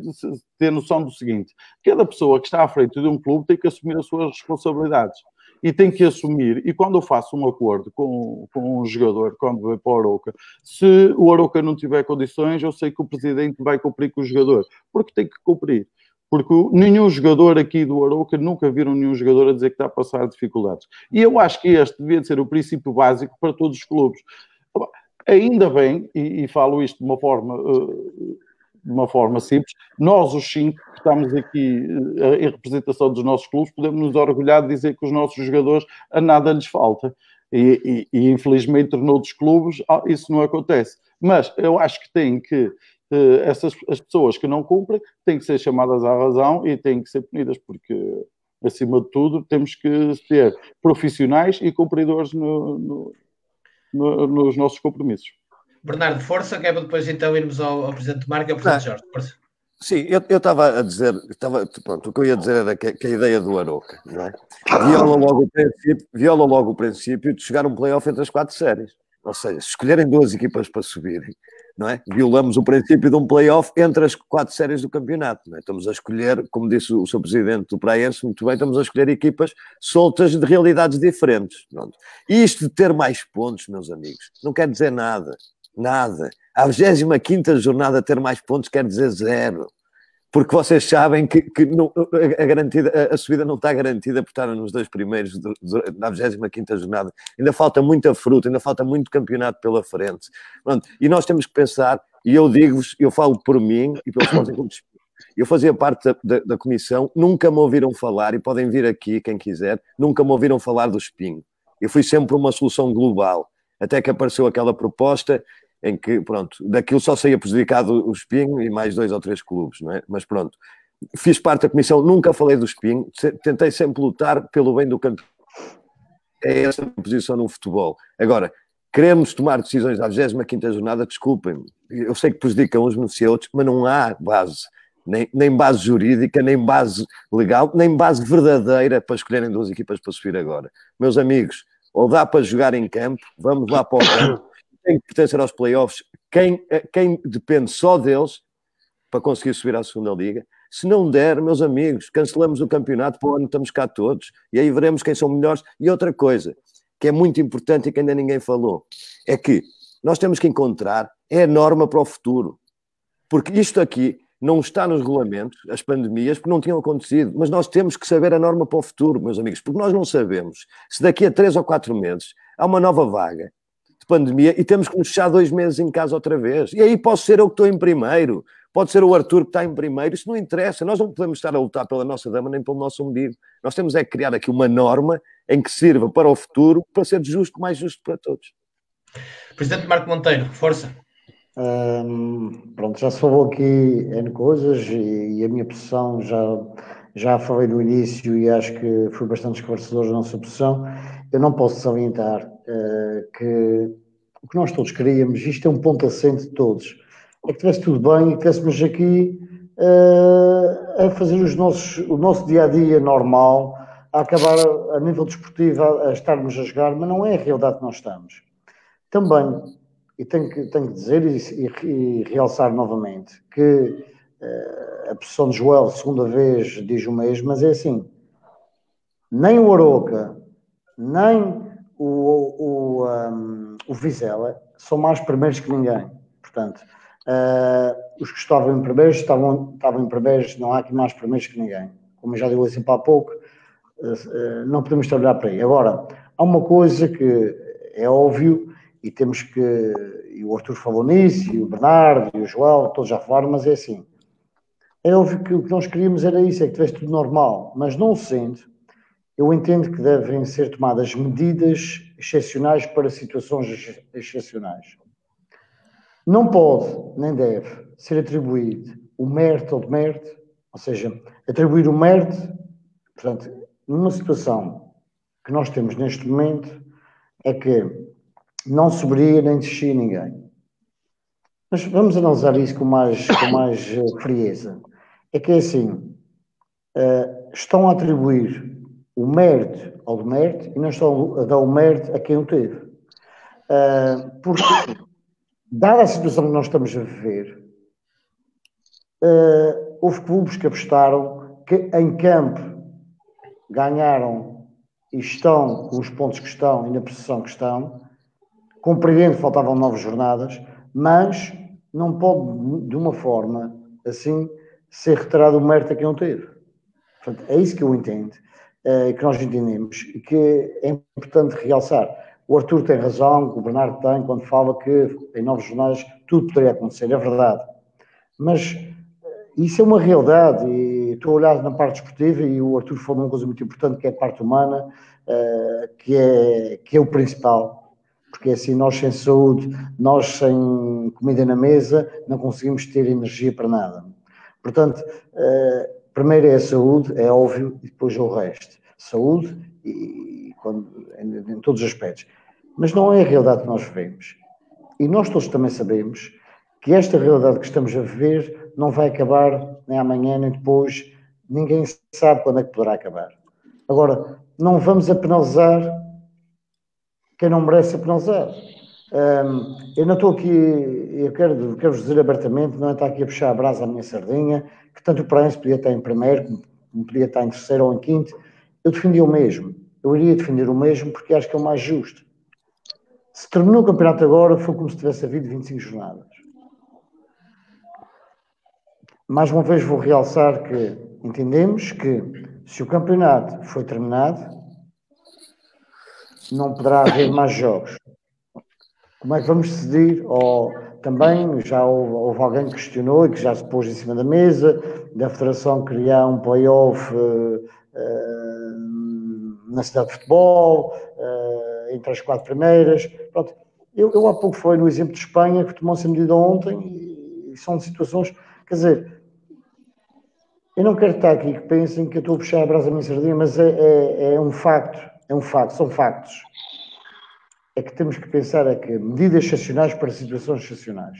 ter noção do seguinte: cada pessoa que está à frente de um clube tem que assumir as suas responsabilidades. E tem que assumir, e quando eu faço um acordo com um jogador, quando vai para o Arouca, se o Arouca não tiver condições, eu sei que o presidente vai cumprir com o jogador, porque tem que cumprir. Porque nenhum jogador aqui do Arouca, nunca viram nenhum jogador a dizer que está a passar dificuldades. E eu acho que este devia ser o princípio básico para todos os clubes. Ainda bem, e falo isto de uma forma simples, nós os 5 que estamos aqui em representação dos nossos clubes podemos nos orgulhar de dizer que os nossos jogadores a nada lhes falta e infelizmente noutros clubes isso não acontece, mas eu acho que tem que as pessoas que não cumprem têm que ser chamadas à razão e têm que ser punidas, porque, acima de tudo, temos que ter profissionais e cumpridores nos nossos compromissos. Bernardo, força, que é para depois então irmos ao Presidente Marco e ao Presidente Jorge. Força. Sim, eu estava a dizer, pronto, o que eu ia dizer era que a ideia do Arouca, não é? Viola logo o princípio de chegar um play-off entre as 4 séries. Ou seja, se escolherem 2 equipas para subirem, não é? Violamos o princípio de um play-off entre as 4 séries do campeonato, não é? Estamos a escolher, como disse o Sr. Presidente do Praense, muito bem, estamos a escolher equipas soltas de realidades diferentes. Pronto. E isto de ter mais pontos, meus amigos, não quer dizer nada. Nada. A 25ª jornada ter mais pontos quer dizer 0. Porque vocês sabem que não, a subida não está garantida por estar nos 2 primeiros na 25ª jornada. Ainda falta muita fruta, ainda falta muito campeonato pela frente. Pronto. E nós temos que pensar, e eu digo-vos, eu falo por mim e pelos próximos. Eu fazia parte da comissão, nunca me ouviram falar, e podem vir aqui quem quiser, nunca me ouviram falar do Espinho. Eu fui sempre uma solução global, até que apareceu aquela proposta em que, pronto, daquilo só saía prejudicado o Espinho e mais 2 ou 3 clubes, não é? Mas pronto, fiz parte da comissão, nunca falei do Espinho, tentei sempre lutar pelo bem do campeão. É essa a posição no futebol. Agora, queremos tomar decisões à 25ª jornada, desculpem-me, eu sei que prejudicam uns, beneficiam outros, mas não há base, nem base jurídica, nem base legal, nem base verdadeira para escolherem 2 equipas para subir agora. Meus amigos, ou dá para jogar em campo, vamos lá para o campo, tem que pertencer aos playoffs, quem depende só deles para conseguir subir à segunda liga. Se não der, meus amigos, cancelamos o campeonato, para o ano estamos cá todos, e aí veremos quem são melhores. E outra coisa, que é muito importante e que ainda ninguém falou, é que nós temos que encontrar a norma para o futuro. Porque isto aqui não está nos regulamentos, as pandemias, porque não tinham acontecido, mas nós temos que saber a norma para o futuro, meus amigos, porque nós não sabemos se daqui a 3 ou 4 meses há uma nova vaga pandemia e temos que nos fechar 2 meses em casa outra vez. E aí posso ser eu que estou em primeiro, pode ser o Arthur que está em primeiro, isso não interessa. Nós não podemos estar a lutar pela nossa dama nem pelo nosso umbigo. Nós temos é que criar aqui uma norma em que sirva para o futuro, para ser justo, mais justo para todos. Presidente Marco Monteiro, força. Pronto, já se falou aqui N coisas e a minha posição já falei no início e acho que foi bastante esclarecedor a nossa posição. Eu não posso salientar que o que nós todos queríamos, isto é um ponto assente de todos, é que tivesse tudo bem e que estivéssemos aqui a fazer o nosso dia-a-dia normal, a acabar a nível desportivo, a estarmos a jogar, mas não é a realidade que nós estamos. Também, e tenho que dizer e realçar novamente, que a posição de Joel, segunda vez, diz o mesmo, mas é assim, nem o Arouca, nem o Vizela são mais primeiros que ninguém. Portanto, os que estavam em primeiros, estavam em primeiros, não há aqui mais primeiros que ninguém. Como eu já disse assim há pouco, não podemos trabalhar para aí. Agora, há uma coisa que é óbvio, e temos que, e o Arthur falou nisso, e o Bernardo, e o Joel, todos já falaram, mas é assim, é óbvio que o que nós queríamos era isso, é que tivesse tudo normal, mas não sendo, eu entendo que devem ser tomadas medidas excepcionais para situações excepcionais. Não pode, nem deve, ser atribuído o mérito ao demérito, ou seja, atribuir o mérito, portanto, numa situação que nós temos neste momento, é que não subiria nem descia ninguém. Mas vamos analisar isso com mais frieza. É que é assim, estão a atribuir o mérito ao demérito e não estão a dar o mérito a quem o teve. Porque, dada a situação que nós estamos a viver, houve clubes que apostaram que em campo ganharam e estão com os pontos que estão e na posição que estão. Compreendo que faltavam 9 jornadas, mas não pode, de uma forma assim, ser retirado o mérito a quem o teve. Portanto, é isso que eu entendo, que nós entendemos, e que é importante realçar. O Arthur tem razão, o Bernardo tem, quando fala que em 9 jornadas tudo poderia acontecer, é verdade. Mas isso é uma realidade, e estou a olhar na parte desportiva, e o Arthur falou uma coisa muito importante, que é a parte humana, que é o principal. Porque assim, nós sem saúde, nós sem comida na mesa, não conseguimos ter energia para nada. Portanto, primeiro é a saúde, é óbvio, e depois é o resto. Saúde em todos os aspectos. Mas não é a realidade que nós vivemos. E nós todos também sabemos que esta realidade que estamos a viver não vai acabar nem amanhã, nem depois. Ninguém sabe quando é que poderá acabar. Agora, não vamos a penalizar quem não merece a penalizar. Eu não estou aqui, eu quero-vos dizer abertamente, não está aqui a puxar a brasa à minha sardinha, que tanto o Praense podia estar em primeiro, como podia estar em terceiro ou em quinto. Eu defendi o mesmo. Eu iria defender o mesmo porque acho que é o mais justo. Se terminou o campeonato agora, foi como se tivesse havido 25 jornadas. Mais uma vez vou realçar que entendemos que se o campeonato foi terminado, não poderá haver mais jogos. Como é que vamos decidir? Também já houve alguém que questionou e que já se pôs em cima da mesa, da Federação criar um play-off na cidade de futebol, entre as 4 primeiras. Pronto. Eu há pouco foi no exemplo de Espanha, que tomou-se a medida ontem, e são situações, quer dizer, eu não quero estar aqui que pensem que eu estou a puxar a brasa à minha sardinha, mas é um facto, são factos. É que temos que pensar que medidas excepcionais para situações excepcionais.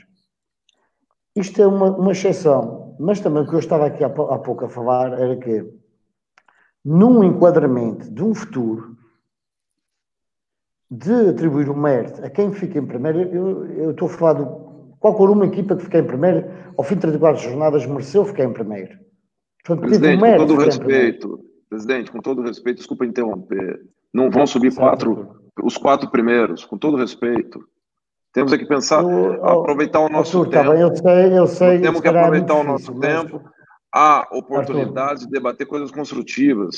Isto é uma exceção, mas também o que eu estava aqui há pouco a falar era que num enquadramento de um futuro de atribuir o mérito a quem fica em primeiro, eu estou a falar de qualquer uma equipa que fica em primeiro, ao fim de 34 jornadas mereceu ficar em primeiro. Portanto, Presidente, com todo respeito, desculpa interromper, não vão subir os 4 primeiros, com todo respeito. Temos que pensar, aproveitar o nosso tempo. Tá bem, eu sei. Temos que aproveitar o nosso tempo. Há oportunidade de debater coisas construtivas.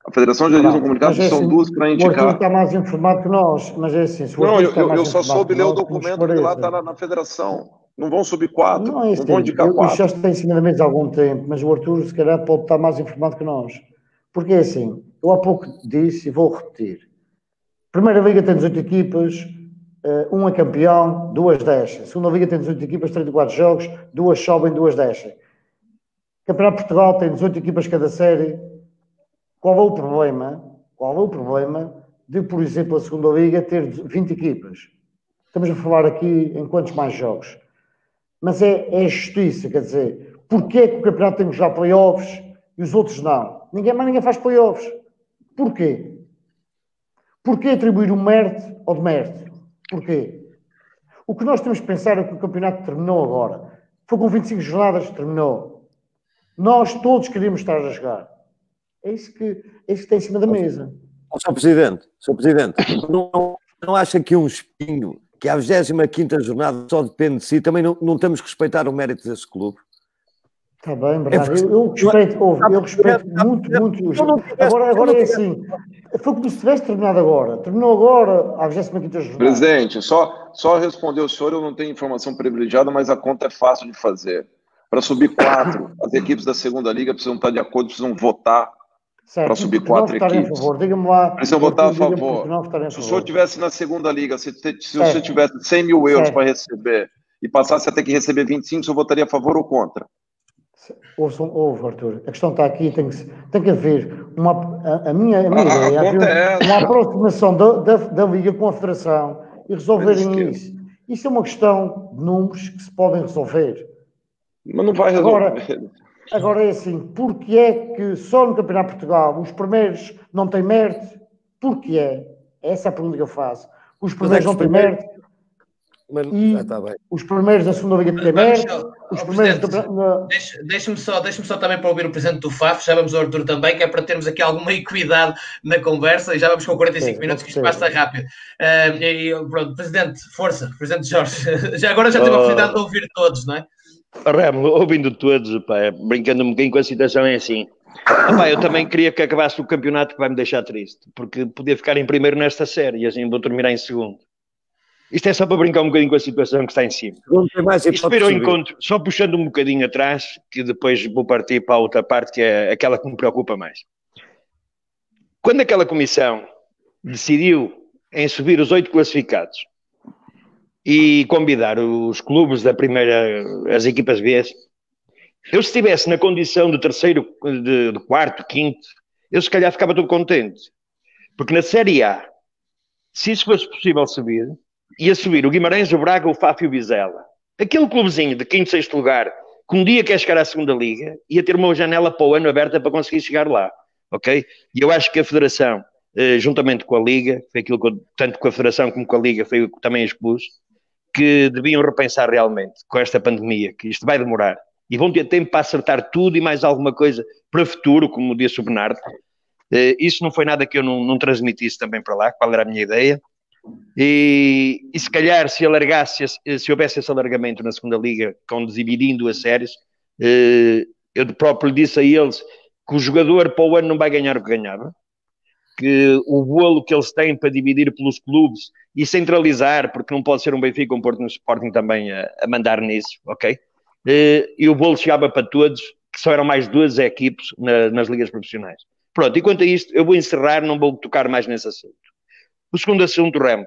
A Federação já diz no comunicado que são 2 para indicar. O Arthur está mais informado que nós, mas é assim. Não, eu só soube ler o documento que lá está na Federação. Não vão subir 4, não vão indicar 4. Isso já está em cima da mesa há algum tempo, mas o Arthur, se calhar, pode estar mais informado que nós. Porque é assim, eu há pouco disse e vou repetir. Primeira Liga tem 18 equipas, 1 é campeão, 2 descem. Segunda Liga tem 18 equipas, 34 jogos, 2 sobem, 2 descem. Campeonato de Portugal tem 18 equipas cada série. Qual é o problema de, por exemplo, a segunda Liga ter 20 equipas? Estamos a falar aqui em quantos mais jogos? Mas é justiça, quer dizer, porquê é que o campeonato tem que jogar playoffs e os outros não? Ninguém faz playoffs. Porquê? Porquê atribuir o mérito ao demérito? Porquê? O que nós temos que pensar é que o campeonato terminou agora. Foi com 25 jornadas que terminou. Nós todos queríamos estar a jogar. É isso que está em cima da mesa. Sr. Presidente, não acha que um espinho, que a 25ª jornada só depende de si, também não temos que respeitar o mérito desse clube? Está bem, verdade. Eu respeito muito. Agora é assim. Foi como se tivesse terminado agora. Terminou agora, a 25ª jornada. Presidente, só responder o senhor, eu não tenho informação privilegiada, mas a conta é fácil de fazer. Para subir 4, as equipes da segunda liga precisam estar de acordo, precisam votar para subir 4 equipes. Diga-me lá. Precisam votar a favor. Se o senhor estivesse na segunda liga, se o senhor tivesse 100 mil euros para receber e passasse a ter que receber 25, o senhor votaria a favor ou contra? Ouve, Arthur, a questão está aqui, tem que haver a minha ideia é uma aproximação da Liga com a Federação e resolverem isso. Isso é uma questão de números que se podem resolver. Mas não vai resolver. Agora é assim, porque é que só no Campeonato de Portugal os primeiros não têm mérito? Porque é? Essa é a pergunta que eu faço. Os primeiros não têm mérito? Os primeiros da segunda Liga têm mérito? Os primeiros Deixe-me só também para ouvir o Presidente do FAF, já vamos ao Arthur também, que é para termos aqui alguma equidade na conversa, e já vamos com 45 minutos, que isto passa rápido. Pronto, Presidente, força, Presidente Jorge, agora já teve a oportunidade de ouvir todos, não é? Remo, ouvindo todos, brincando um bocadinho com a situação, é assim. Eu também queria que acabasse o campeonato, que vai me deixar triste, porque podia ficar em primeiro nesta série e assim vou terminar em segundo. Isto é só para brincar um bocadinho com a situação que está em cima. Isto virou encontro, só puxando um bocadinho atrás, que depois vou partir para a outra parte, que é aquela que me preocupa mais. Quando aquela comissão decidiu em subir os 8 classificados e convidar os clubes da primeira, as equipas B, eu se estivesse na condição de terceiro, de quarto, quinto, eu se calhar ficava todo contente. Porque na Série A, se isso fosse possível subir, ia subir o Guimarães, o Braga, o Faf e o Vizela. Aquele clubezinho de quinto, sexto lugar, que um dia quer chegar à segunda liga, ia ter uma janela para o ano aberta para conseguir chegar lá. Ok? E eu acho que a Federação, juntamente com a Liga, foi aquilo que tanto com a Federação como com a Liga, foi o que também expus, que deviam repensar realmente com esta pandemia, que isto vai demorar. E vão ter tempo para acertar tudo e mais alguma coisa para o futuro, como disse o Bernardo. Isso não foi nada que eu não transmitisse também para lá, qual era a minha ideia. E se calhar se houvesse esse alargamento na segunda liga, dividindo as séries, eu próprio disse a eles que o jogador para o ano não vai ganhar o que ganhava, que o bolo que eles têm para dividir pelos clubes e centralizar, porque não pode ser um Benfica ou um Porto no Sporting também a mandar nisso, ok? E o bolo chegava para todos, que só eram mais 2 equipes nas ligas profissionais. Pronto, e quanto a isto, eu vou encerrar, não vou tocar mais nesse assunto. O segundo assunto, Remo,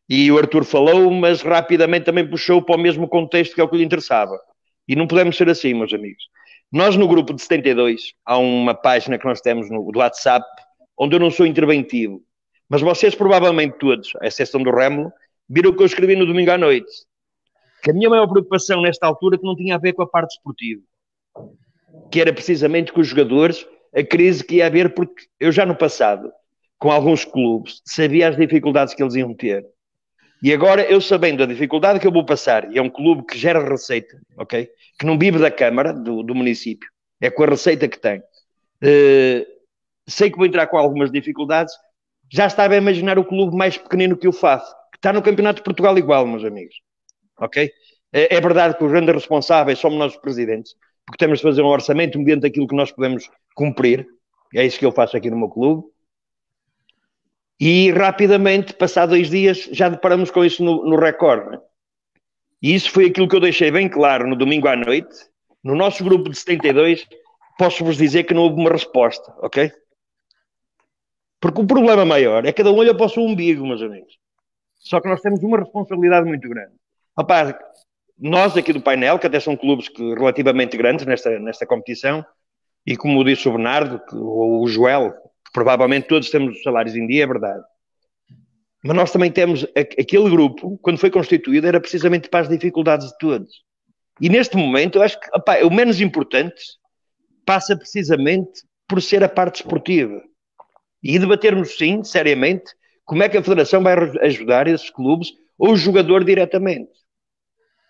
e o Arthur falou, mas rapidamente também puxou para o mesmo contexto que é o que lhe interessava. E não podemos ser assim, meus amigos. Nós no grupo de 72, há uma página que nós temos no WhatsApp, onde eu não sou interventivo, mas vocês provavelmente todos, a exceção do Remo, viram o que eu escrevi no domingo à noite. Que a minha maior preocupação nesta altura que não tinha a ver com a parte esportiva, que era precisamente com os jogadores, a crise que ia haver, porque eu já no passado, com alguns clubes, sabia as dificuldades que eles iam ter. E agora, eu sabendo a dificuldade que eu vou passar, e é um clube que gera receita, ok? Que não vive da Câmara, do município, é com a receita que tem. Sei que vou entrar com algumas dificuldades, já estava a imaginar o clube mais pequenino que eu faço, que está no Campeonato de Portugal igual, meus amigos. Ok? É verdade que os grandes responsáveis somos nós os presidentes, porque temos de fazer um orçamento mediante aquilo que nós podemos cumprir. É isso que eu faço aqui no meu clube. E rapidamente, passado 2 dias, já deparamos com isso no recorde. Né? E isso foi aquilo que eu deixei bem claro no domingo à noite. No nosso grupo de 72, posso-vos dizer que não houve uma resposta, ok? Porque o problema maior é que cada um olha para o seu umbigo, meus amigos. Só que nós temos uma responsabilidade muito grande. Rapaz, nós aqui do painel, que até são clubes relativamente grandes nesta competição, e como disse o Bernardo, ou o Joel, que provavelmente todos temos os salários em dia, é verdade. Mas nós também temos aquele grupo, quando foi constituído, era precisamente para as dificuldades de todos. E neste momento, eu acho que o menos importante passa precisamente por ser a parte esportiva. E debatermos, sim, seriamente, como é que a Federação vai ajudar esses clubes ou o jogador diretamente.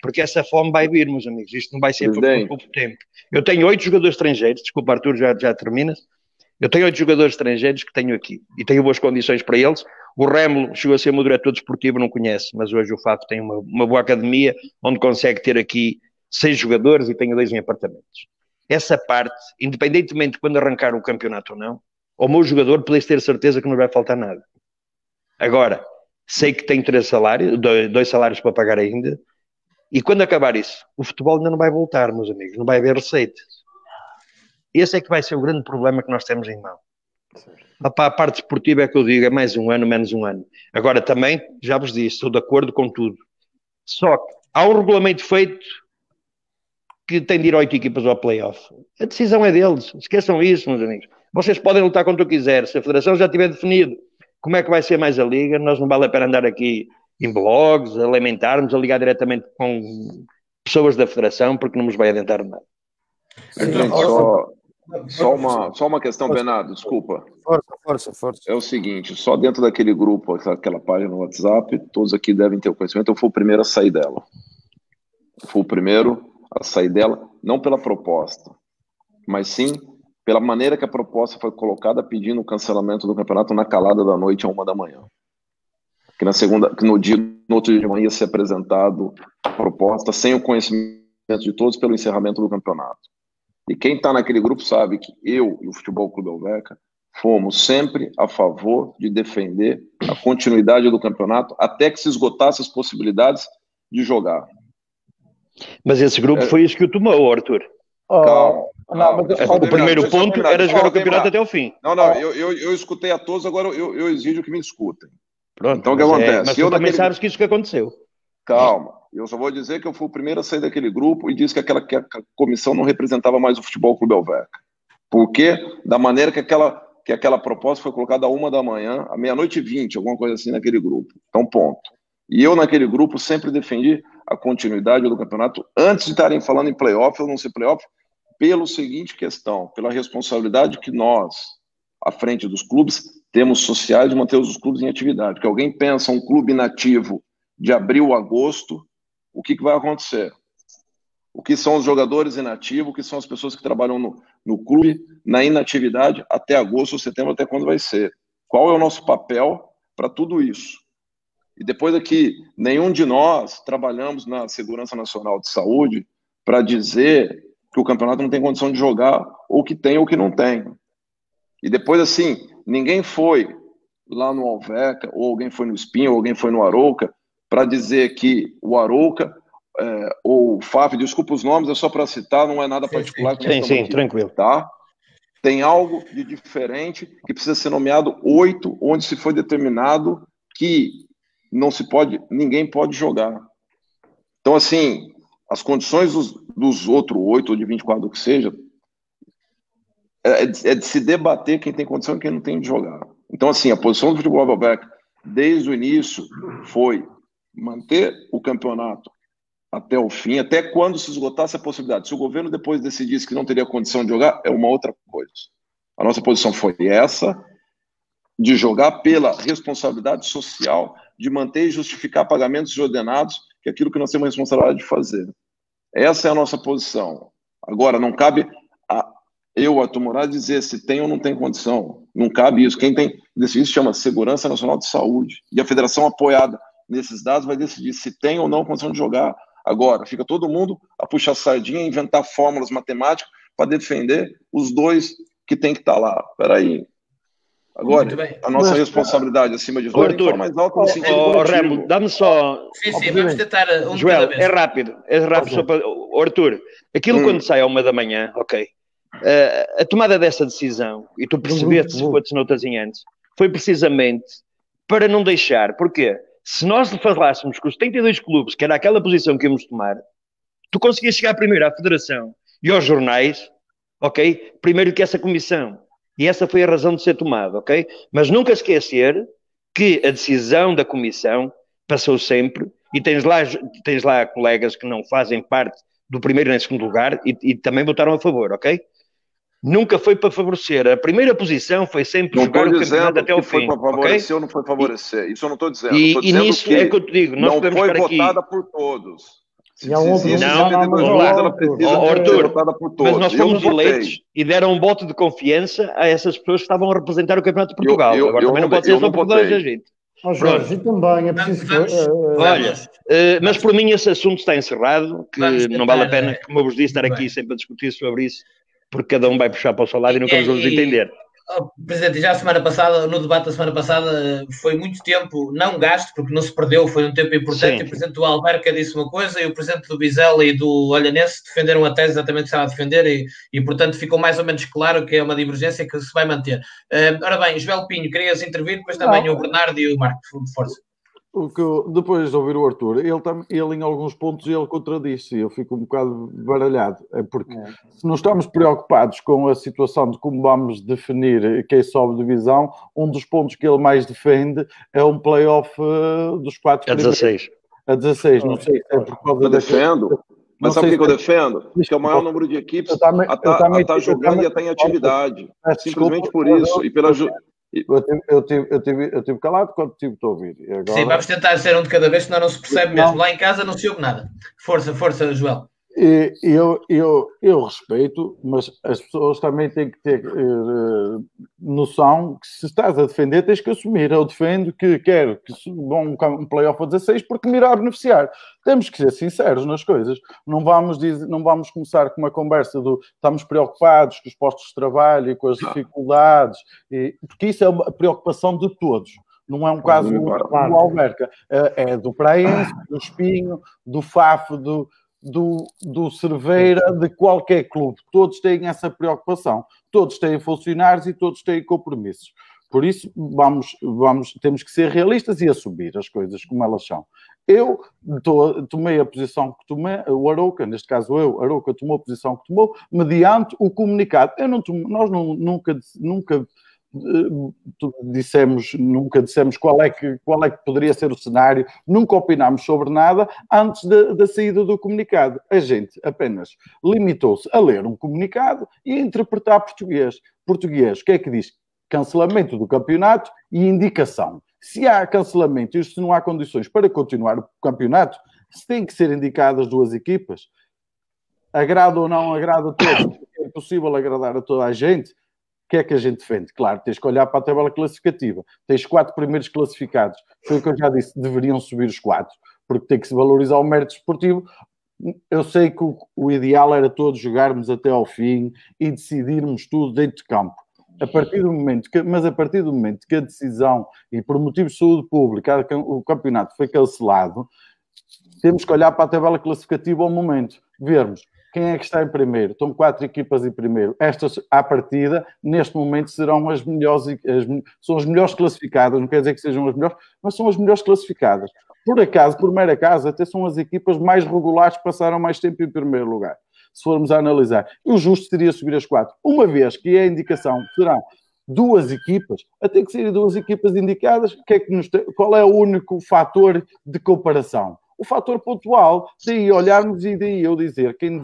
Porque essa fome vai vir, meus amigos. Isto não vai ser por pouco tempo. Eu tenho 8 jogadores estrangeiros. Desculpa, Arthur, já terminas. Eu tenho 8 jogadores estrangeiros que tenho aqui. E tenho boas condições para eles. O Remo chegou a ser meu diretor desportivo, não conhece. Mas hoje o Faf tem uma boa academia onde consegue ter aqui 6 jogadores e tenho 2 em apartamentos. Essa parte, independentemente de quando arrancar o campeonato ou não, ao meu jogador podes ter certeza que não vai faltar nada. Agora, sei que tenho 3 salários, 2 salários para pagar ainda. E quando acabar isso, o futebol ainda não vai voltar, meus amigos. Não vai haver receitas. Esse é que vai ser o grande problema que nós temos em mão. A parte esportiva é que eu digo, é mais 1 ano, menos 1 ano. Agora também, já vos disse, estou de acordo com tudo. Só que há um regulamento feito que tem de ir 8 equipas ao play-off. A decisão é deles. Esqueçam isso, meus amigos. Vocês podem lutar quanto quiser. Se a Federação já tiver definido como é que vai ser mais a Liga, nós não vale a pena andar aqui em blogs, a lamentarmos, a ligar diretamente com pessoas da Federação, porque não nos vai adiantar nada. Gente, só uma questão, Bernardo, desculpa. Força. É o seguinte, só dentro daquele grupo, aquela página no WhatsApp, todos aqui devem ter o conhecimento, eu fui o primeiro a sair dela. Não pela proposta, mas sim pela maneira que a proposta foi colocada, pedindo o cancelamento do campeonato na calada da noite, à 1 da manhã. Que no outro dia de manhã ia ser apresentado a proposta sem o conhecimento de todos pelo encerramento do campeonato. E quem está naquele grupo sabe que eu e o Futebol Clube Helveca fomos sempre a favor de defender a continuidade do campeonato até que se esgotasse as possibilidades de jogar. Mas esse grupo foi isso que o tomou, Arthur. Calma. O primeiro ponto era jogar o campeonato até o fim. Não, eu escutei a todos, agora eu exijo que me escutem. Pronto, então o que acontece? Mas tu também sabes que isso que aconteceu. Calma, eu só vou dizer que eu fui o primeiro a sair daquele grupo e disse que a comissão não representava mais o Futebol Clube Alverca. Porque da maneira que aquela proposta foi colocada à 1 da manhã, à 00:20, alguma coisa assim naquele grupo. Então, ponto. E eu naquele grupo sempre defendi a continuidade do campeonato antes de estarem falando em playoff ou não ser playoff, pela seguinte questão, pela responsabilidade que nós, à frente dos clubes, temos sociais de manter os clubes em atividade. Que alguém pensa um clube inativo de abril a agosto, o que vai acontecer? O que são os jogadores inativos, o que são as pessoas que trabalham no clube, na inatividade, até agosto ou setembro, até quando vai ser? Qual é o nosso papel para tudo isso? E depois aqui, nenhum de nós trabalhamos na Segurança Nacional de Saúde para dizer que o campeonato não tem condição de jogar, ou que tem ou que não tem. E depois, assim, ninguém foi lá no Alverca, ou alguém foi no Espinho, ou alguém foi no Arouca, para dizer que o Arouca ou o FAF, desculpa os nomes, é só para citar, não é nada particular. Sim, tranquilo. Tá? Tem algo de diferente que precisa ser nomeado 8, onde se foi determinado que não se pode, ninguém pode jogar. Então, assim, as condições dos outros 8 ou de 24, o que seja, é de se debater quem tem condição e quem não tem de jogar. Então, assim, a posição do Futebol Alverca, desde o início, foi manter o campeonato até o fim, até quando se esgotasse a possibilidade. Se o governo depois decidisse que não teria condição de jogar, é uma outra coisa. A nossa posição foi essa, de jogar pela responsabilidade social, de manter e justificar pagamentos ordenados, que é aquilo que nós temos a responsabilidade de fazer. Essa é a nossa posição. Agora, não cabe eu, Arthur Moraes, dizer se tem ou não tem condição. Não cabe isso. Quem tem decidir se chama Segurança Nacional de Saúde. E a federação apoiada nesses dados vai decidir se tem ou não condição de jogar. Agora, fica todo mundo a puxar sardinha, inventar fórmulas matemáticas para defender os dois que tem que estar lá. Peraí. Agora, a nossa responsabilidade acima de tudo é mais alta no sentido coletivo. Remo, dá-me só... Sim, vamos tentar Joel, é rápido só para... Arthur, aquilo quando sai à 1 da manhã, ok, a tomada dessa decisão, e tu percebeste se fosse noutras em antes, foi precisamente para não deixar, porque se nós falássemos com os 72 clubes, que era aquela posição que íamos tomar, tu conseguias chegar primeiro à Federação e aos jornais, ok, primeiro que essa comissão. E essa foi a razão de ser tomada, ok? Mas nunca esquecer que a decisão da comissão passou sempre, e tens lá colegas que não fazem parte do primeiro nem segundo lugar e também votaram a favor, ok? Nunca foi para favorecer. A primeira posição foi sempre jogar o campeonato até ao fim. Não foi para favorecer ou não foi favorecer. Isso eu não estou dizendo. E nisso que é que eu te digo. Nós não foi votada por todos. Arthur, mas nós fomos eleitos e deram um voto de confiança a essas pessoas que estavam a representar o Campeonato de Portugal. Agora também não pode ser só por toda a gente. Jorge, também é preciso... Olha, mas por mim esse assunto está encerrado, que não vale a pena, como eu vos disse, estar aqui sempre a discutir sobre isso, porque cada um vai puxar para o seu lado e nunca nos vamos entender. Presidente, já a semana passada, no debate da semana passada, foi muito tempo não gasto, porque não se perdeu, foi um tempo importante. Sim. O Presidente do Alverca disse uma coisa e o Presidente do Vizela e do Olhanense defenderam a tese exatamente que estava a defender e, portanto, ficou mais ou menos claro que é uma divergência que se vai manter. Ora bem, Joel Pinho, querias intervir, depois também o Bernardo e o Marco, de força. Depois de ouvir o Arthur, ele em alguns pontos ele contradisse, eu fico um bocado baralhado, porque se não estamos preocupados com a situação de como vamos definir quem sobe divisão, um dos pontos que ele mais defende é um play-off dos 4 primeiros. A 16, não sei se é por causa eu defendo, mas sabe o que eu defendo? Que é o maior número de equipes a estar jogando e a estar em atividade. Simplesmente por isso, e pela... Eu tive calado quando tive de ouvir. Agora... Sim, vamos tentar ser um de cada vez, senão não se percebe mesmo. Lá em casa não se ouve nada. Força, Joel. Eu respeito, mas as pessoas também têm que ter noção que se estás a defender tens que assumir. Eu defendo que quero que vão um play-off a 16 porque me irá beneficiar. Temos que ser sinceros nas coisas. Não vamos começar com uma conversa do estamos preocupados com os postos de trabalho e com as dificuldades, porque isso é uma preocupação de todos. Não é um caso do Alverca. É do Praense, do Espinho, do FAF, do Cerveira, de qualquer clube. Todos têm essa preocupação. Todos têm funcionários e todos têm compromissos. Por isso, temos que ser realistas e assumir as coisas como elas são. Eu tomei a posição que tomei, o Arouca, neste caso Arouca tomou a posição que tomou, mediante o comunicado. Nós nunca dissemos qual é que poderia ser o cenário, nunca opinámos sobre nada antes da saída do comunicado. A gente apenas limitou-se a ler um comunicado e a interpretar português. Português, o que é que diz? Cancelamento do campeonato e indicação. Se há cancelamento e se não há condições para continuar o campeonato, se têm que ser indicadas duas equipas, agrada ou não agrada a todos, é impossível agradar a toda a gente, o que é que a gente defende? Claro, tens que olhar para a tabela classificativa. Tens 4 primeiros classificados. Foi o que eu já disse, deveriam subir os 4, porque tem que se valorizar o mérito esportivo. Eu sei que o ideal era todos jogarmos até ao fim e decidirmos tudo dentro de campo. A partir do momento que a decisão, e por motivos de saúde pública, o campeonato foi cancelado, temos que olhar para a tabela classificativa ao momento, vermos quem é que está em primeiro. Estão 4 equipas em primeiro. Estas, à partida, neste momento, serão as melhores, são as melhores classificadas, não quer dizer que sejam as melhores, mas são as melhores classificadas. Por acaso, por mero acaso, até são as equipas mais regulares que passaram mais tempo em primeiro lugar. Se formos a analisar. E o justo seria subir as 4. Uma vez que a indicação serão 2 equipas, até que serem 2 equipas indicadas, qual é o único fator de comparação? O fator pontual. Daí olharmos e daí eu dizer quem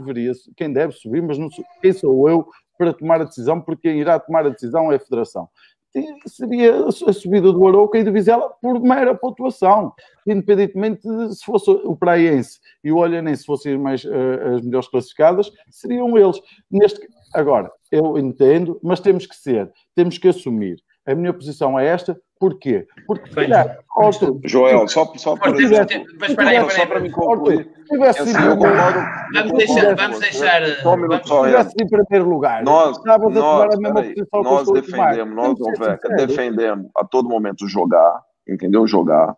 deve subir, mas não quem sou eu para tomar a decisão, porque quem irá tomar a decisão é a Federação. Seria a subida do Arouca e do Vizela por mera pontuação, independentemente se fosse o Praense e o Olhanense fossem as melhores classificadas, seriam eles. Agora, eu entendo, mas temos que assumir. A minha posição é esta. Porquê? Porque, Joel, só para me concluir. Vamos deixar. Em primeiro lugar. Nós defendemos a todo momento jogar, entendeu? Jogar.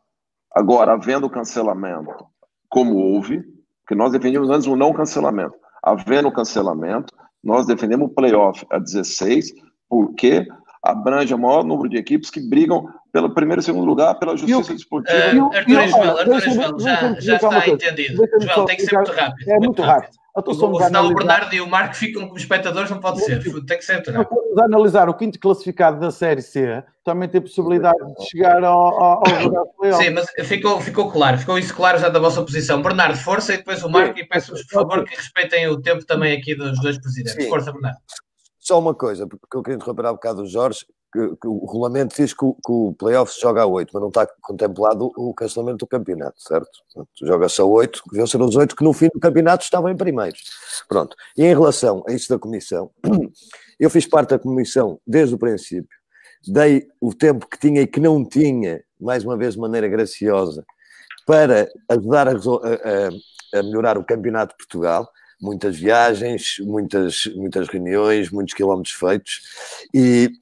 Agora, havendo cancelamento, como houve, que nós defendemos antes o não cancelamento. Havendo cancelamento, nós defendemos o playoff a 16, porque abrange o maior número de equipes que brigam pelo primeiro e segundo lugar, pela justiça desportiva. Arthur Ismael, já está entendido. Joel, tem que ser muito rápido. É muito rápido. Senão o Bernardo e o Marco ficam como espectadores, não pode ser. Tem que ser muito rápido. Vamos analisar o 5º classificado da Série C, também tem possibilidade de chegar ao playoff. Sim, mas ficou claro. Ficou isso claro já da vossa posição. Bernardo, força, e depois o Marco, e peço-vos, por favor, que respeitem o tempo também aqui dos 2 presidentes. Sim. Força, Bernardo. Só uma coisa, porque eu queria interromper há bocado o Jorge, que o regulamento diz que o playoff se joga a 8, mas não está contemplado o cancelamento do campeonato, certo? Joga-se a 8, que deviam ser os 8 que no fim do campeonato estavam em primeiros. Pronto. E em relação a isso da comissão, eu fiz parte da comissão desde o princípio, dei o tempo que tinha e que não tinha, mais uma vez de maneira graciosa, para ajudar a melhorar o campeonato de Portugal. Muitas viagens, muitas reuniões, muitos quilómetros feitos, e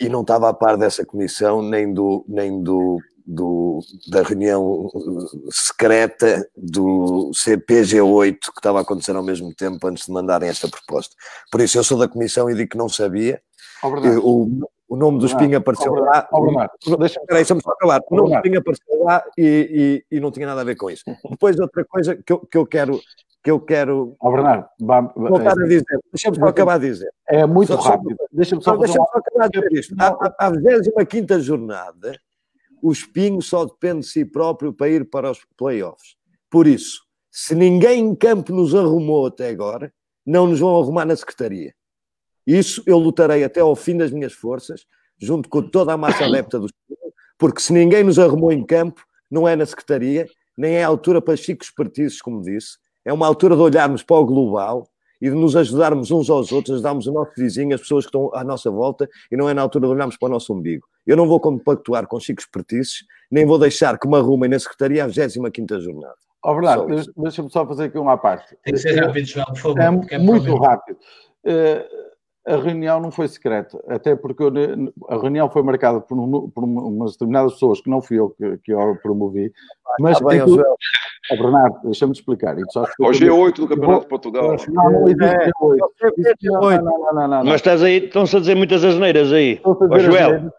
não estava a par dessa comissão, nem da reunião secreta do CPG8 que estava a acontecer ao mesmo tempo antes de mandarem esta proposta. Por isso eu sou da comissão e digo que não sabia. O nome do Espinho apareceu lá. Deixa-me só acabar. O nome do Espinho apareceu lá e não tinha nada a ver com isso. Depois outra coisa que eu quero Bernardo, voltar a dizer, deixa-me só acabar de dizer. É muito rápido. Deixa-me só acabar de dizer isto. À 25ª jornada, o Espinho só depende de si próprio para ir para os playoffs. Por isso, se ninguém em campo nos arrumou até agora, não nos vão arrumar na secretaria. Isso eu lutarei até ao fim das minhas forças, junto com toda a massa adepta do Espinho, porque se ninguém nos arrumou em campo, não é na secretaria, nem é a altura para chicos espertices, como disse. É uma altura de olharmos para o global e de nos ajudarmos uns aos outros, ajudarmos o nosso vizinho, as pessoas que estão à nossa volta, e não é na altura de olharmos para o nosso umbigo. Eu não vou compactuar com chicos espertices, nem vou deixar que me arrumem na secretaria a 25ª jornada. Bernardo, deixa-me só fazer aqui uma parte. Tem que ser rápido, João, por favor. É muito rápido. A reunião não foi secreta, até porque a reunião foi marcada por umas determinadas pessoas que não fui eu que eu promovi. Mas bem, Bernardo, deixa-me explicar. O G8 do Campeonato de Portugal. Não existe G8. Não. Mas estão-se a dizer muitas asneiras aí. Joel,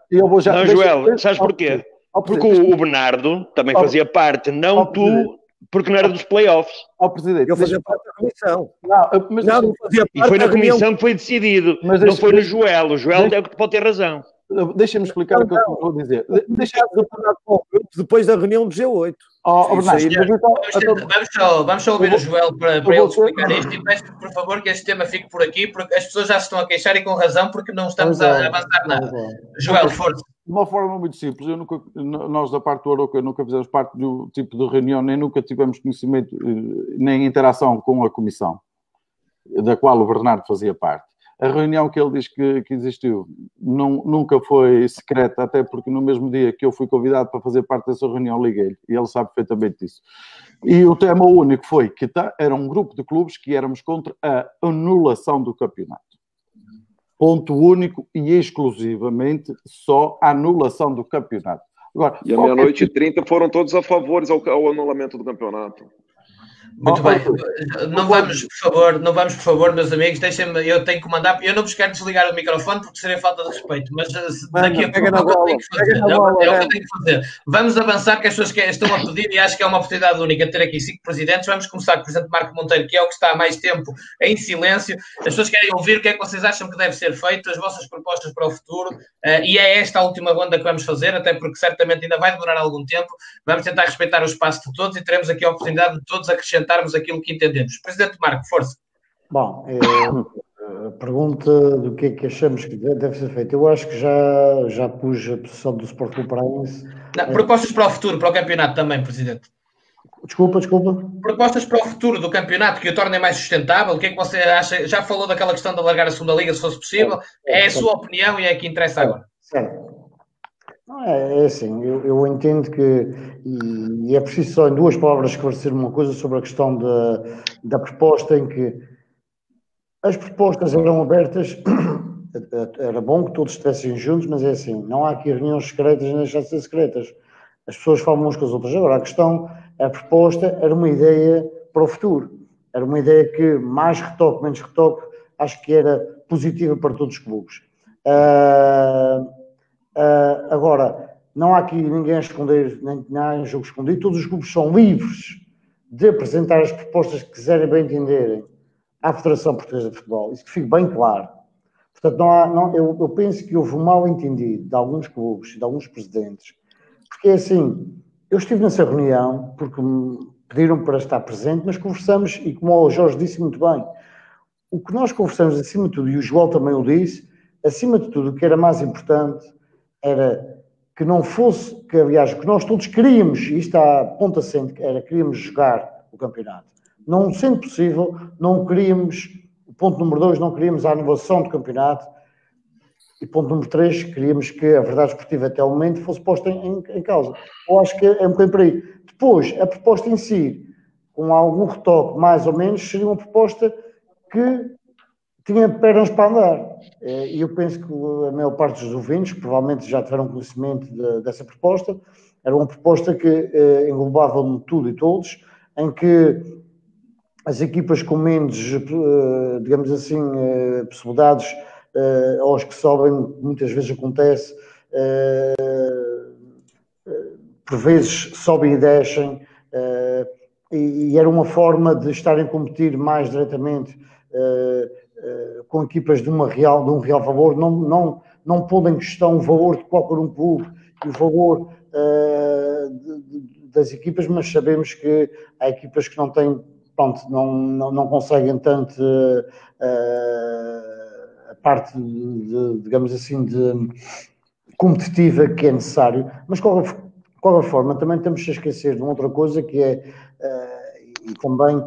Joel, sabes porquê? Porque o Bernardo também fazia parte, não tu, porque não era dos playoffs. Presidente, eu fazia parte da comissão. Não fazia parte. E foi na comissão que foi decidido. Não foi no Joel. O Joel pode ter razão. Deixa-me explicar o que eu vou dizer. Depois da reunião do G8. Vamos só ouvir o Joel para ele explicar isto e peço por favor que este tema fique por aqui, porque as pessoas já se estão a queixar e com razão, porque não estamos a avançar nada. Joel, força. De uma forma muito simples, nós da parte do Aroca nunca fizemos parte do tipo de reunião, nem nunca tivemos conhecimento, nem interação com a comissão, da qual o Bernardo fazia parte. A reunião que ele diz que existiu nunca foi secreta, até porque no mesmo dia que eu fui convidado para fazer parte dessa reunião, liguei-lhe, e ele sabe perfeitamente disso. E o tema único foi que era um grupo de clubes que éramos contra a anulação do campeonato. Ponto único e exclusivamente só a anulação do campeonato. Agora, e à meia-noite e 30 foram todos a favor ao anulamento do campeonato. Muito bem, não vamos, por favor, meus amigos, deixem-me, eu tenho que mandar, eu não vos quero desligar o microfone porque seria falta de respeito, mas daqui a pouco é o que eu tenho que fazer. Vamos avançar, que as pessoas estão a pedir e acho que é uma oportunidade única ter aqui 5 presidentes. Vamos começar com o presidente Marco Monteiro, que é o que está há mais tempo em silêncio. As pessoas querem ouvir o que é que vocês acham que deve ser feito, as vossas propostas para o futuro, e é esta a última ronda que vamos fazer, até porque certamente ainda vai demorar algum tempo. Vamos tentar respeitar o espaço de todos e teremos aqui a oportunidade de todos acrescentarmos aquilo que entendemos. Presidente Marco, força. Bom, a pergunta do que é que achamos que deve ser feito. Eu acho que já pus a posição do Sport Clube Paraense. Propostas para o futuro, para o campeonato também, Presidente. Desculpa. Propostas para o futuro do campeonato que o tornem mais sustentável. O que é que você acha? Já falou daquela questão de alargar a segunda liga, se fosse possível. É a sua opinião e é a que interessa agora. Certo. É assim, eu entendo que, e é preciso só em 2 palavras esclarecer uma coisa sobre a questão da proposta, em que as propostas eram abertas, era bom que todos estivessem juntos, mas é assim, não há aqui reuniões secretas nem deixar de ser secretas. As pessoas falam umas com as outras. Agora, a proposta era uma ideia para o futuro. Era uma ideia que, mais retoque, menos retoque, acho que era positiva para todos os clubes. Agora, não há aqui ninguém a esconder, nem há em jogo escondido. Todos os clubes são livres de apresentar as propostas que quiserem bem entenderem à Federação Portuguesa de Futebol. Isso que fique bem claro. Portanto, eu penso que houve um mal entendido de alguns clubes, de alguns presidentes, porque é assim, eu estive nessa reunião porque me pediram para estar presente, mas conversamos, e como o Jorge disse muito bem, o que nós conversamos acima de tudo, e o Joel também o disse, acima de tudo, o que era mais importante era que não fosse, que aliás, o que nós todos queríamos, e isto está ponto assente, queríamos jogar o campeonato. Não sendo possível, não queríamos, o ponto número 2, não queríamos a anulação do campeonato, e ponto número 3, queríamos que a verdade esportiva até o momento fosse posta em causa. Eu acho que é um bocadinho por aí. Depois, a proposta em si, com algum retoque, mais ou menos, seria uma proposta que tinha pernas para andar. E eu penso que a maior parte dos ouvintes, que provavelmente já tiveram conhecimento dessa proposta, era uma proposta que englobava tudo e todos, em que as equipas com menos, digamos assim, possibilidades, aos que sobem, muitas vezes acontece, por vezes sobem e descem, e era uma forma de estarem a competir mais diretamente com equipas de um real valor, não pondo em questão o valor de qualquer um clube e o valor das equipas, mas sabemos que há equipas que não têm, pronto, não conseguem tanto a parte, digamos assim, de competitiva que é necessário, mas de qualquer forma também temos a esquecer de uma outra coisa que é, e também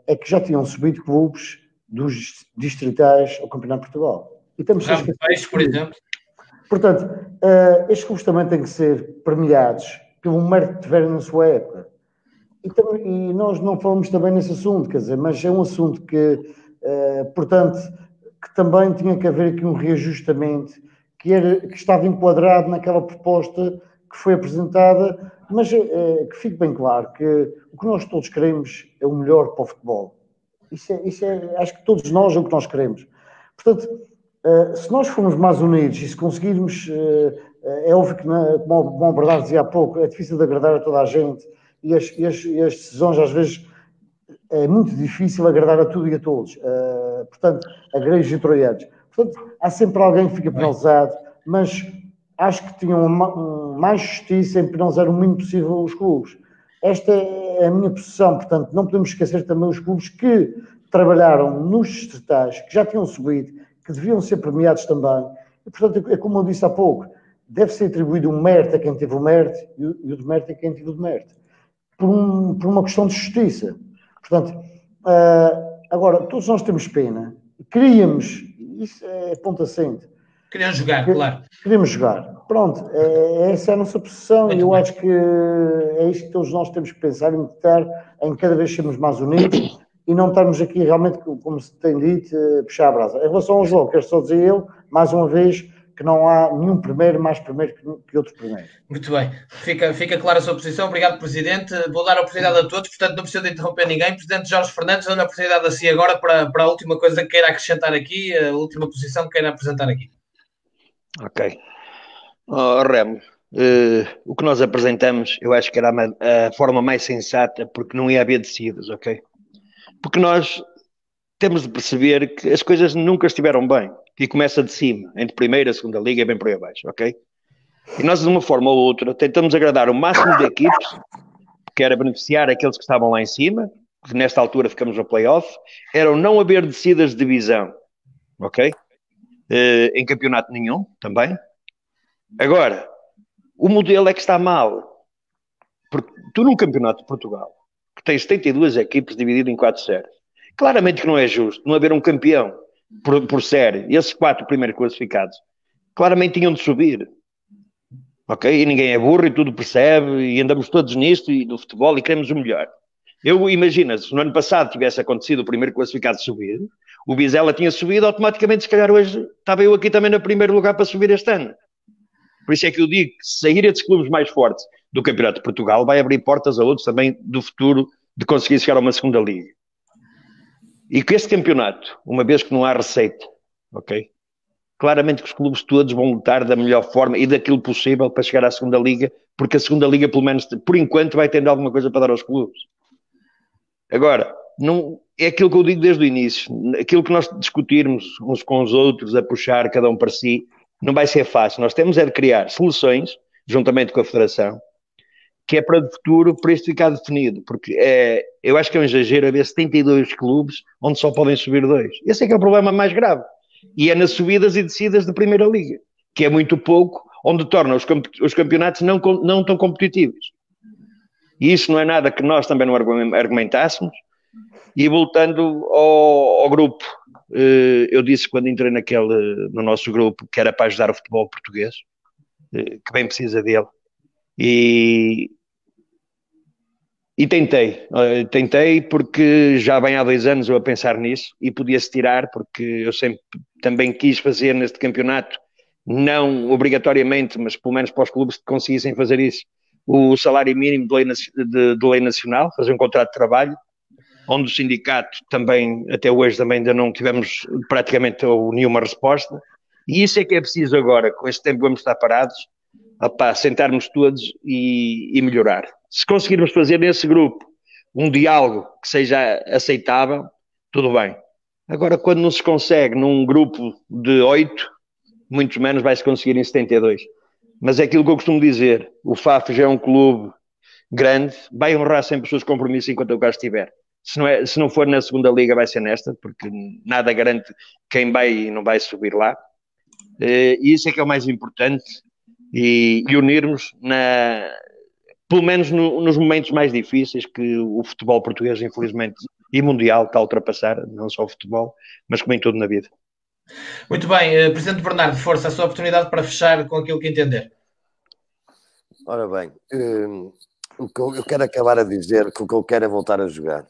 é que já tinham subido clubes dos distritais ao Campeonato de Portugal. E temos a esquecer, por exemplo. Portanto, estes clubes também têm que ser premiados pelo mérito que tiverem na sua época. E nós não falamos também nesse assunto, quer dizer, mas é um assunto que, portanto, que também tinha que haver aqui um reajustamento, que estava enquadrado naquela proposta que foi apresentada, mas que fique bem claro que o que nós todos queremos é o melhor para o futebol. Acho que todos nós é o que nós queremos. Portanto, se nós formos mais unidos e se conseguirmos, é óbvio que, como a Bernardo dizia há pouco, é difícil de agradar a toda a gente e as decisões às vezes é muito difícil agradar a tudo e a todos. Portanto, a gregos e troianos. Portanto, há sempre alguém que fica penalizado, mas acho que tinham mais justiça em penalizar o mínimo possível os clubes. Esta é a minha posição, portanto, não podemos esquecer também os clubes que trabalharam nos distritais, que já tinham subido, que deviam ser premiados também. E, portanto, é como eu disse há pouco, deve ser atribuído um mérito a quem teve o mérito e o demérito a quem teve o demérito. Por uma questão de justiça. Portanto, agora, todos nós temos pena. Queríamos, isso é ponto assente. Queríamos jogar, claro. Queríamos jogar. Pronto, essa é a nossa posição e eu acho que é isto que todos nós temos que pensar e meditar em cada vez sermos mais unidos e não estarmos aqui realmente, como se tem dito, puxar a brasa. Em relação ao jogo, quero só dizer eu, mais uma vez, que não há nenhum primeiro mais primeiro que outro primeiro. Muito bem. Fica clara a sua posição. Obrigado, Presidente. Vou dar a oportunidade a todos, portanto não preciso de interromper ninguém. Presidente Jorge Fernandes, dou-lhe a oportunidade assim agora para a última coisa que queira acrescentar aqui, a última posição que queira apresentar aqui. Ok. Remo, o que nós apresentamos, eu acho que era a forma mais sensata, porque não ia haver descidas, ok? Porque nós temos de perceber que as coisas nunca estiveram bem. E começa de cima, entre primeira e segunda liga, bem por aí abaixo, ok? E nós, de uma forma ou outra, tentamos agradar o máximo de equipes, que era beneficiar aqueles que estavam lá em cima, que nesta altura ficamos no play-off, eram não haver descidas de divisão, ok? Em campeonato nenhum, também. Agora, o modelo é que está mal. Porque tu, num campeonato de Portugal, que tens 72 equipes dividido em 4 séries, claramente que não é justo não haver um campeão por série. Esses 4 primeiros classificados claramente tinham de subir. Ok? E ninguém é burro e tudo percebe e andamos todos nisto e no futebol e queremos o melhor. Eu imagino, se no ano passado tivesse acontecido o primeiro classificado subir, o Vizela tinha subido, automaticamente se calhar hoje estava eu aqui também no primeiro lugar para subir este ano. Por isso é que eu digo que sair esses clubes mais fortes do Campeonato de Portugal vai abrir portas a outros também do futuro de conseguir chegar a uma segunda liga. E que este campeonato, uma vez que não há receita, ok? Claramente que os clubes todos vão lutar da melhor forma e daquilo possível para chegar à segunda liga, porque a segunda liga, pelo menos, por enquanto, vai tendo alguma coisa para dar aos clubes. Agora, não, é aquilo que eu digo desde o início, aquilo que nós discutirmos uns com os outros, a puxar cada um para si, não vai ser fácil. Nós temos é de criar soluções, juntamente com a Federação, que é para o futuro, para isto ficar definido, porque eu acho que é um exagero haver 72 clubes onde só podem subir 2. Esse é que é o problema mais grave. E é nas subidas e descidas da Primeira Liga, que é muito pouco, onde torna os campeonatos não tão competitivos. E isso não é nada que nós também não argumentássemos. E voltando ao grupo, eu disse quando entrei no nosso grupo que era para ajudar o futebol português, que bem precisa dele. E tentei porque já bem há 2 anos eu a pensar nisso e podia-se tirar, porque eu sempre também quis fazer neste campeonato, não obrigatoriamente, mas pelo menos para os clubes que conseguissem fazer isso, o salário mínimo de lei nacional, fazer um contrato de trabalho, onde o sindicato também, até hoje também ainda não tivemos praticamente nenhuma resposta, e isso é que é preciso agora, com este tempo vamos estar parados, sentarmos todos e melhorar. Se conseguirmos fazer nesse grupo um diálogo que seja aceitável, tudo bem. Agora, quando não se consegue num grupo de 8, muito menos vai-se conseguir em 72. Mas é aquilo que eu costumo dizer, o FAF já é um clube grande, vai honrar sempre os seus compromissos enquanto eu cá estiver. Se não for na segunda liga, vai ser nesta, porque nada garante quem vai e não vai subir lá. E isso é que é o mais importante. E unirmos, pelo menos nos momentos mais difíceis que o futebol português, infelizmente, e mundial está a ultrapassar, não só o futebol, mas como em tudo na vida. Muito bem, Presidente Bernardo, força, a sua oportunidade para fechar com aquilo que entender. Ora bem, o que eu quero acabar a dizer que o que eu quero é voltar a jogar.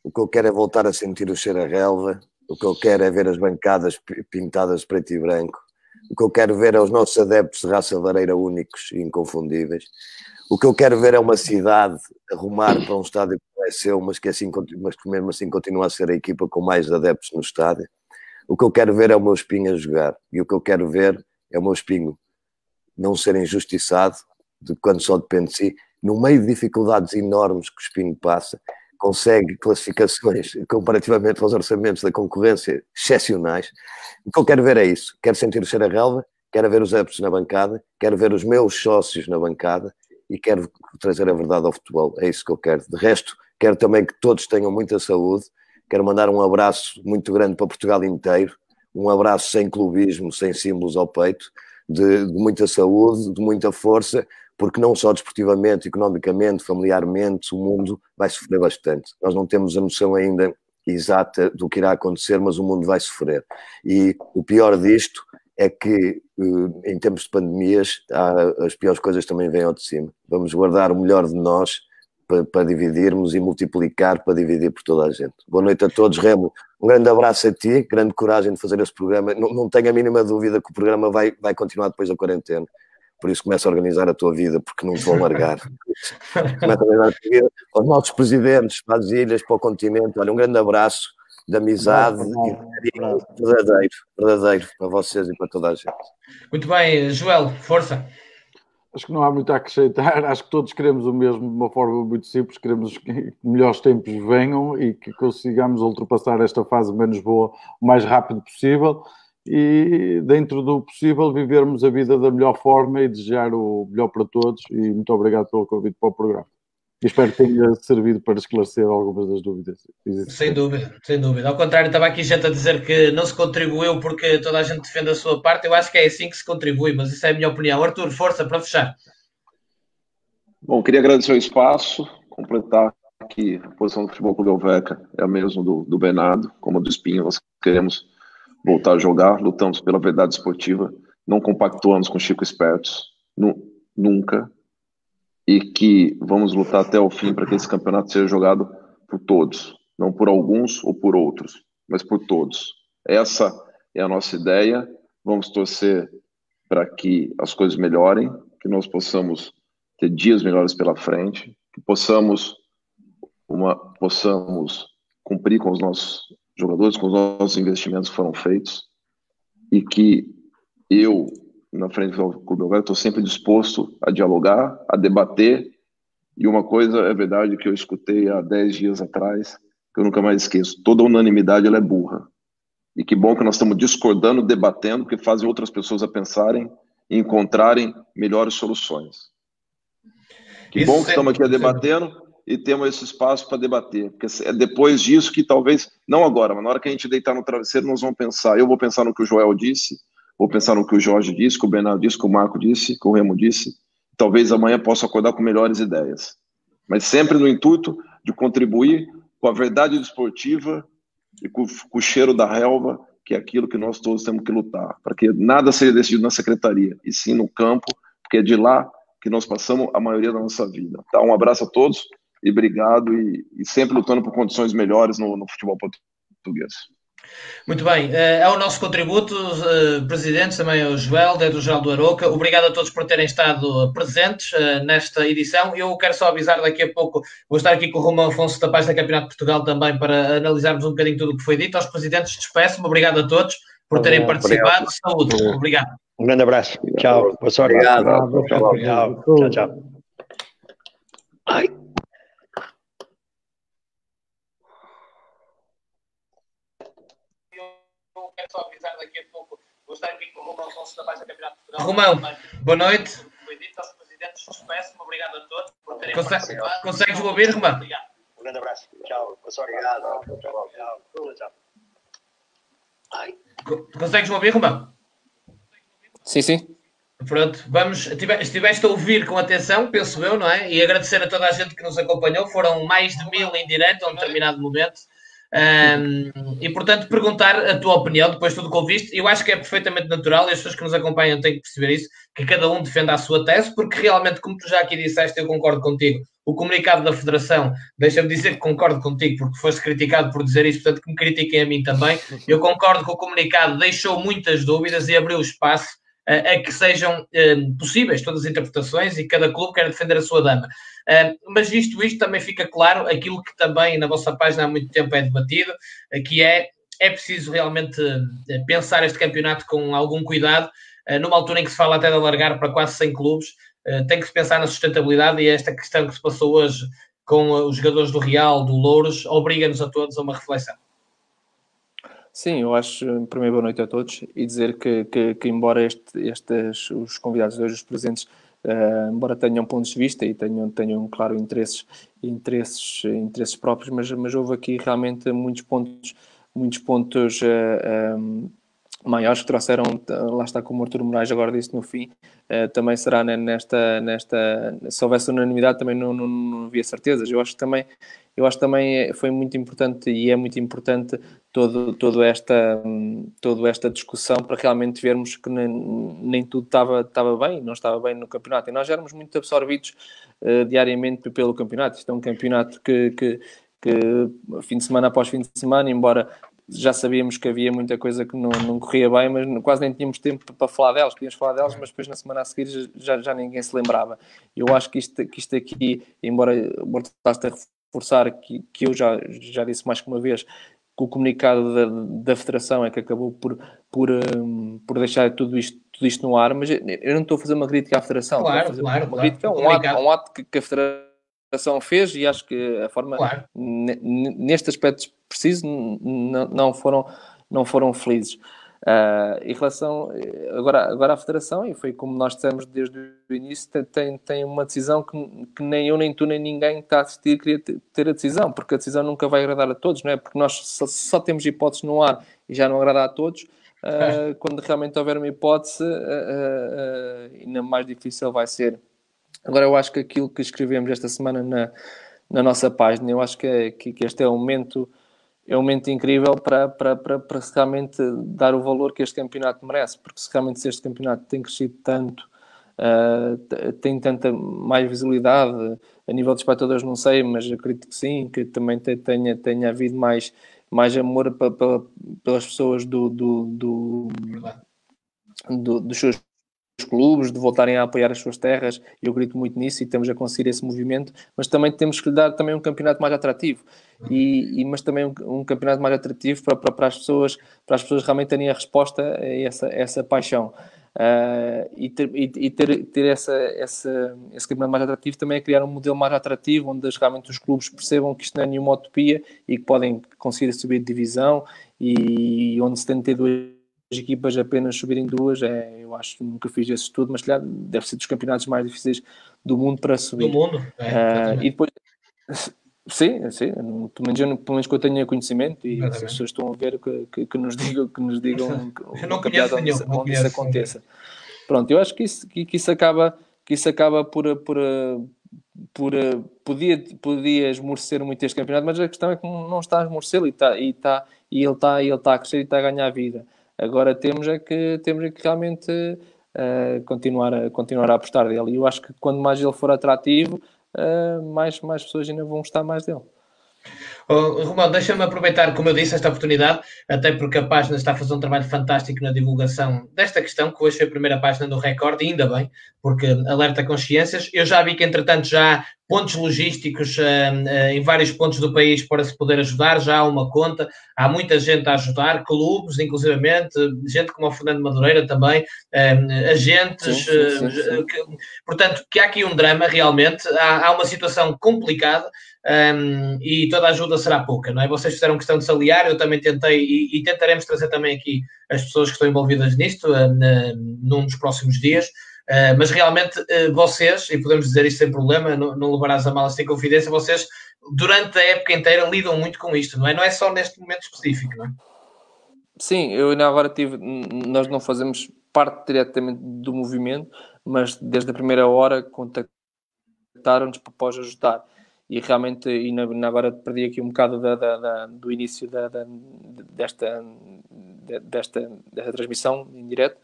O que eu quero é voltar a sentir o cheiro a relva O que eu quero é ver as bancadas pintadas de preto e branco. O que eu quero ver é os nossos adeptos de raça vareira únicos e inconfundíveis. O que eu quero ver é uma cidade a rumar para um estádio que não é seu, mas que mesmo assim continua a ser a equipa com mais adeptos no estádio. O que eu quero ver é o meu Espinho a jogar. E o que eu quero ver é o meu Espinho não ser injustiçado, de quando só depende de si, no meio de dificuldades enormes que o Espinho passa, consegue classificações comparativamente aos orçamentos da concorrência excepcionais. O que eu quero ver é isso. Quero sentir o cheiro a relva, quero ver os adeptos na bancada, quero ver os meus sócios na bancada e quero trazer a verdade ao futebol. É isso que eu quero. De resto, quero também que todos tenham muita saúde. Quero mandar um abraço muito grande para Portugal inteiro. Um abraço sem clubismo, sem símbolos ao peito, de muita saúde, de muita força, porque não só desportivamente, economicamente, familiarmente, o mundo vai sofrer bastante. Nós não temos a noção ainda exata do que irá acontecer, mas o mundo vai sofrer. E o pior disto é que, em tempos de pandemias, as piores coisas também vêm ao de cima. Vamos guardar o melhor de nós para dividirmos e multiplicar para dividir por toda a gente. Boa noite a todos. Remo, um grande abraço a ti, grande coragem de fazer esse programa. Não tenho a mínima dúvida que o programa vai continuar depois da quarentena. Por isso começa a organizar a tua vida, porque não te vão largar. Começa a organizar a tua vida. Aos nossos presidentes, para as ilhas, para o continente, olha, um grande abraço de amizade e verdadeiro para vocês e para toda a gente. Muito bem, Joel, força. Acho que não há muito a acrescentar. Acho que todos queremos o mesmo de uma forma muito simples. Queremos que melhores tempos venham e que consigamos ultrapassar esta fase menos boa o mais rápido possível e, dentro do possível, vivermos a vida da melhor forma e desejar o melhor para todos. E muito obrigado pelo convite para o programa. E espero que tenha servido para esclarecer algumas das dúvidas. Sem dúvida, sem dúvida. Ao contrário, estava aqui gente a dizer que não se contribuiu porque toda a gente defende a sua parte. Eu acho que é assim que se contribui, mas isso é a minha opinião. Arthur, força para fechar. Bom, queria agradecer o espaço, completar que a posição do Futebol Clube Helveca é a mesma do Bernardo, como a do Espinho. Nós queremos voltar a jogar, lutamos pela verdade esportiva, não compactuamos com Chico Espertos, nunca, e que vamos lutar até o fim para que esse campeonato seja jogado por todos, não por alguns ou por outros, mas por todos. Essa é a nossa ideia. Vamos torcer para que as coisas melhorem, que nós possamos ter dias melhores pela frente, que possamos cumprir com os nossos jogadores, com os nossos investimentos que foram feitos, e que eu, na frente do Clube Helveca, estou sempre disposto a dialogar, a debater. E uma coisa é verdade que eu escutei há 10 dias atrás, que eu nunca mais esqueço: toda unanimidade ela é burra. E que bom que nós estamos discordando, debatendo, porque fazem outras pessoas a pensarem e encontrarem melhores soluções. Que bom que estamos aqui debatendo e temos esse espaço para debater, porque é depois disso que talvez, não agora, mas na hora que a gente deitar no travesseiro, nós vamos pensar. Eu vou pensar no que o Joel disse, vou pensar no que o Jorge disse, que o Bernardo disse, que o Marco disse, que o Remo disse. Talvez amanhã possa acordar com melhores ideias. Mas sempre no intuito de contribuir com a verdade desportiva e com o cheiro da relva, que é aquilo que nós todos temos que lutar, para que nada seja decidido na secretaria, e sim no campo, porque é de lá que nós passamos a maioria da nossa vida. Tá? Um abraço a todos e obrigado, e sempre lutando por condições melhores no futebol português. Muito bem, é o nosso contributo, presidentes, também ao Joel, diretor-geral do Arouca. Obrigado a todos por terem estado presentes nesta edição. Eu quero só avisar, daqui a pouco vou estar aqui com o Romão Afonso da página Campeonato de Portugal também para analisarmos um bocadinho tudo o que foi dito. Aos presidentes, despeço-me. Obrigado a todos por terem participado. Saúde. Obrigado. Um grande abraço. Tchau. Boa sorte. Obrigado. Tchau, tchau. Ai. Quero só avisar, daqui a pouco vou estar aqui com o Romão Afonso da página Campeonato de Portugal. Romão, boa noite. Foi dito aos presidentes, despeço-me. Obrigado a todos por terem participado. Consegues me ouvir, Romão? Obrigado. Um grande abraço. Tchau. Boa sorte. Obrigado. Tchau. Ai. Consegues me ouvir, Romão? Sim. Pronto, vamos. Estiveste a ouvir com atenção, penso eu, não é? E agradecer a toda a gente que nos acompanhou. Foram mais de 1000 em direto a um determinado momento. E portanto perguntar a tua opinião depois de tudo que ouviste. Eu acho que é perfeitamente natural, e as pessoas que nos acompanham têm que perceber isso, que cada um defenda a sua tese, porque realmente, como tu já aqui disseste, eu concordo contigo, o comunicado da Federação, deixa-me dizer que concordo contigo, porque foste criticado por dizer isso, portanto que me critiquem a mim também. Eu concordo que o comunicado deixou muitas dúvidas e abriu espaço a que sejam possíveis todas as interpretações e cada clube quer defender a sua dama. Mas visto isto, também fica claro aquilo que também na vossa página há muito tempo é debatido, que é preciso realmente pensar este campeonato com algum cuidado, numa altura em que se fala até de alargar para quase 100 clubes, tem que se pensar na sustentabilidade, e esta questão que se passou hoje com os jogadores do Real, do Louros, obriga-nos a todos a uma reflexão. Sim, eu acho, primeiro, boa noite a todos, e dizer que embora os convidados de hoje, os presentes, embora tenham pontos de vista e tenham claro, interesses próprios, mas houve aqui realmente muitos pontos maiores que trouxeram, lá está, como o Artur Moraes agora disse no fim, também será nesta se houvesse unanimidade também não havia certezas. Eu acho que também foi muito importante, e é muito importante toda esta discussão, para realmente vermos que nem tudo estava bem, não estava bem no campeonato, e nós éramos muito absorvidos diariamente pelo campeonato. Isto é um campeonato que fim de semana após fim de semana, embora já sabíamos que havia muita coisa que não corria bem, mas quase nem tínhamos tempo para falar delas. Podíamos falar delas, mas depois na semana a seguir já ninguém se lembrava. Eu acho que isto aqui, embora estás a reforçar, que eu já disse mais que uma vez, que o comunicado da Federação é que acabou por deixar tudo isto no ar, mas eu não estou a fazer uma crítica à Federação. Claro. Uma crítica a um ato que a Federação fez, e acho que a forma, neste aspecto preciso, não foram felizes. Em relação agora à Federação, e foi como nós dissemos desde o início, tem uma decisão que nem eu, nem tu, nem ninguém que está a assistir queria ter a decisão, porque a decisão nunca vai agradar a todos, não é? Porque nós só temos hipóteses no ar e já não agrada a todos. Quando realmente houver uma hipótese, ainda mais difícil vai ser. Agora, eu acho que aquilo que escrevemos esta semana na nossa página, eu acho que este é um momento incrível para realmente dar o valor que este campeonato merece, porque se este campeonato tem crescido tanto, tem tanta mais visibilidade, a nível de espectadores não sei, mas acredito que sim, que também tenha havido mais amor pelas pessoas dos seus clubes, de voltarem a apoiar as suas terras. Eu acredito muito nisso e estamos a conseguir esse movimento, mas também temos que lhe dar também um campeonato mais atrativo, mas também um campeonato mais atrativo para as pessoas realmente terem a resposta a essa paixão. E ter esse campeonato mais atrativo também é criar um modelo mais atrativo, onde realmente os clubes percebam que isto não é nenhuma utopia e que podem conseguir subir de divisão, e onde se tem de ter duas equipas apenas subirem duas, eu acho que nunca fiz esse estudo, mas calhar deve ser dos campeonatos mais difíceis do mundo para subir. Do mundo, e depois, sim, pelo menos que eu tenha conhecimento, e se as pessoas estão a ver que nos digam eu não conheço nenhum, onde isso aconteça. Pronto, eu acho que isso acaba podia esmorecer muito este campeonato, mas a questão é que não está a esmorecer, e ele está a crescer e está a ganhar vida. Agora temos que realmente continuar a apostar dele, e eu acho que quando mais ele for atrativo, mais pessoas ainda vão gostar mais dele. Romão, deixa-me aproveitar, como eu disse, esta oportunidade, até porque a página está a fazer um trabalho fantástico na divulgação desta questão, que hoje foi a primeira página do Record, e ainda bem, porque alerta consciências. Eu já vi que, entretanto, já há pontos logísticos em vários pontos do país para se poder ajudar, já há uma conta, há muita gente a ajudar, clubes, inclusivamente, gente como o Fernando Madureira também, agentes, sim. Portanto, que há aqui um drama, realmente, há uma situação complicada, e toda a ajuda será pouca, não é? Vocês fizeram questão de se aliar, eu também tentei, e tentaremos trazer também aqui as pessoas que estão envolvidas nisto num dos próximos dias, mas realmente vocês, e podemos dizer isto sem problema, não levarás a mal sem confidência, vocês durante a época inteira lidam muito com isto, não é? Não é só neste momento específico, não é? Sim, eu ainda agora nós não fazemos parte diretamente do movimento, mas desde a primeira hora contactaram-nos para ajudar. E realmente, agora perdi aqui um bocado do início desta transmissão em direto,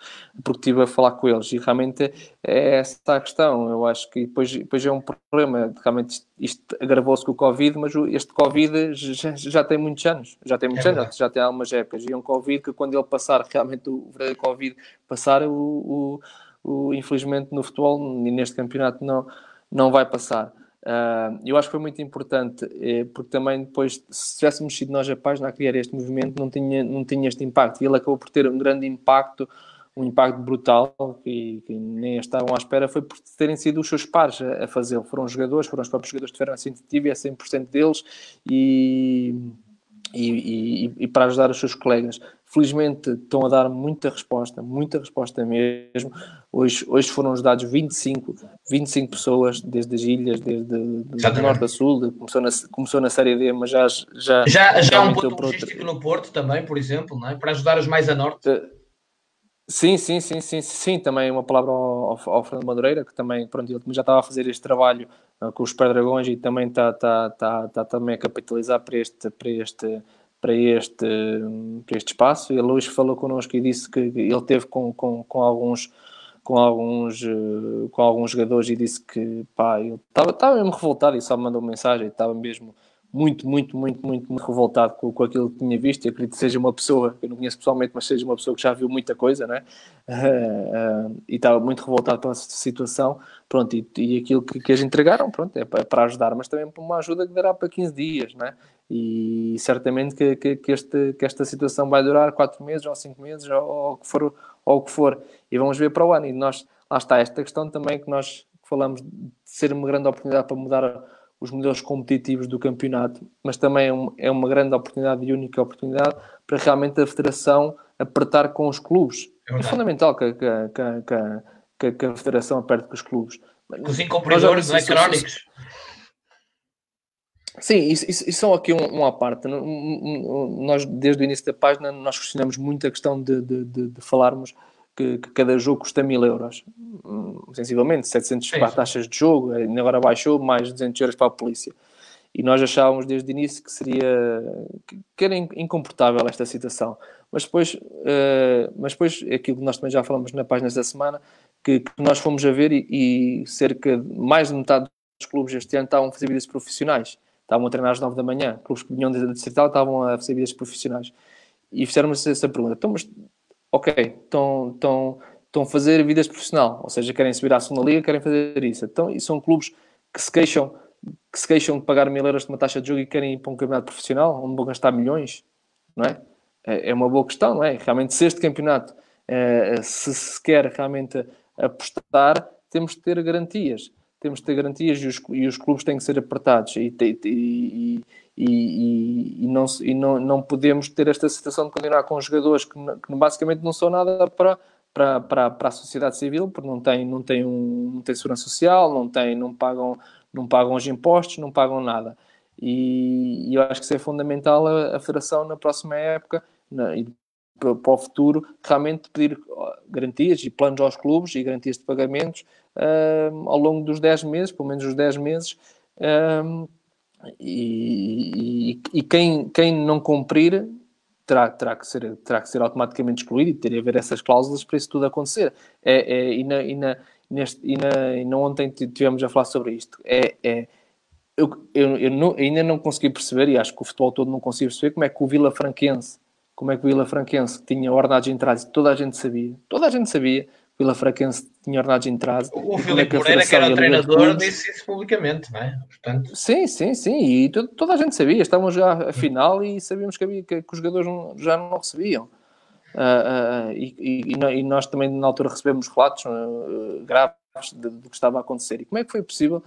porque estive a falar com eles, e realmente é essa a questão. Eu acho que depois é um problema, realmente isto agravou-se com o Covid, mas este Covid já tem muitos anos, já tem algumas épocas, e é um Covid que quando ele passar, realmente o verdadeiro Covid passar, infelizmente no futebol e neste campeonato não vai passar. Eu acho que foi muito importante, porque também depois, se tivéssemos sido nós a página a criar este movimento, não tinha este impacto, e ele acabou por ter um grande impacto, um impacto brutal, que nem estavam à espera, foi por terem sido os seus pares a fazê-lo. Foram os próprios jogadores que tiveram essa iniciativa, e é 100% deles, e para ajudar os seus colegas. Felizmente estão a dar muita resposta mesmo. Hoje foram dados 25 pessoas, desde as ilhas, desde norte a sul. Começou na Série D, mas já há um ponto logístico no Porto também, por exemplo, não é? Para ajudar os mais a norte. Sim, também uma palavra ao Fernando Madureira, que também, pronto, ele já estava a fazer este trabalho com os Super Dragões, e também está também a capitalizar para este espaço. Ele hoje falou connosco e disse que ele teve com alguns jogadores, e disse que ele estava mesmo revoltado, e só me mandou uma mensagem, estava mesmo muito revoltado com aquilo que tinha visto. E acredito que seja uma pessoa, que eu não conheço pessoalmente, mas seja uma pessoa que já viu muita coisa, não é? E estava muito revoltado pela situação, pronto, e aquilo que eles entregaram, pronto, é para ajudar, mas também para uma ajuda que dará para 15 dias, não é? E certamente que esta situação vai durar 4 meses ou 5 meses, ou o que for, e vamos ver para o ano. E nós, lá está esta questão também que nós falamos de ser uma grande oportunidade para mudar os modelos competitivos do campeonato, mas também é uma grande oportunidade e única oportunidade para realmente a Federação apertar com os clubes. É fundamental que a Federação aperte com os clubes. Os incumpridores, não é? Crónicos. Sim, isso são aqui uma parte. Nós, desde o início da página, nós questionamos muito a questão de falarmos que cada jogo custa 1.000 euros, sensivelmente, 700 para taxas de jogo, agora baixou, mais 200 euros para a polícia. E nós achávamos desde o início que era incomportável esta situação. Mas depois, aquilo que nós também já falamos na página da semana, que nós fomos a ver, e cerca de mais de metade dos clubes este ano estavam a fazer vidas profissionais. Estavam a treinar às 9 da manhã. Clubes que vinham da Distrital estavam a fazer vidas profissionais. E fizeram-nos essa pergunta. Então, mas, ok, estão a fazer vidas profissional, ou seja, querem subir à segunda liga, querem fazer isso. Então, e são clubes que se queixam de pagar 1.000 euros de uma taxa de jogo e querem ir para um campeonato profissional, onde vão gastar milhões, não é? É uma boa questão, não é? Realmente, se este campeonato se quer realmente apostar, temos de ter garantias. E os clubes têm que ser apertados, e não podemos ter esta situação de continuar com jogadores que basicamente não são nada para a sociedade civil, porque não têm segurança social, não pagam os impostos, não pagam nada. E eu acho que isso é fundamental, a Federação na próxima época e para o futuro realmente pedir garantias e planos aos clubes e garantias de pagamentos ao longo dos 10 meses, pelo menos os 10 meses, e quem não cumprir terá que ser automaticamente excluído, e ter a ver essas cláusulas para isso tudo acontecer. Ontem tivemos a falar sobre isto. Eu ainda não consegui perceber, e acho que o futebol todo não conseguiu perceber, como é que o Vila Franquense tinha ordenados de entrada, toda a gente sabia, o Vila Franquense tinha ordenados de entrada. O Filipe Moreira, que era o treinador, disse isso publicamente, não é? Portanto... Sim, e toda a gente sabia, estávamos já a final e sabíamos que os jogadores já não recebiam. E nós também na altura recebemos relatos graves do que estava a acontecer. E como é que foi possível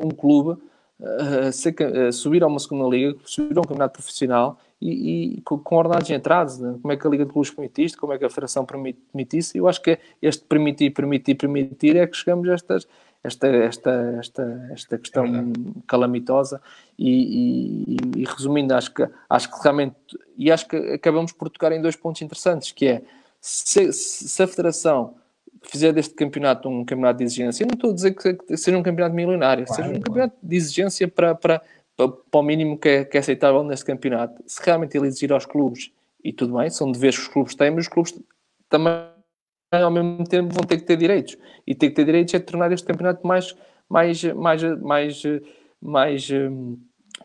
um clube subir a uma segunda liga, subir a um campeonato profissional e com ordenados entrados, né? Como é que a Liga de Clubes permite isto? Como é que a Federação permite isso? Eu acho que este permitir é que chegamos a esta questão calamitosa e resumindo, acho que realmente, e acho que acabamos por tocar em 2 pontos interessantes, que é, se a Federação fizer deste campeonato um campeonato de exigência, eu não estou a dizer que seja um campeonato milionário, seja um campeonato de exigência para o mínimo que é aceitável neste campeonato. Se realmente ele exigir aos clubes E tudo bem, são deveres que os clubes têm, mas os clubes também, ao mesmo tempo, vão ter que ter direitos. E ter que ter direitos é tornar este campeonato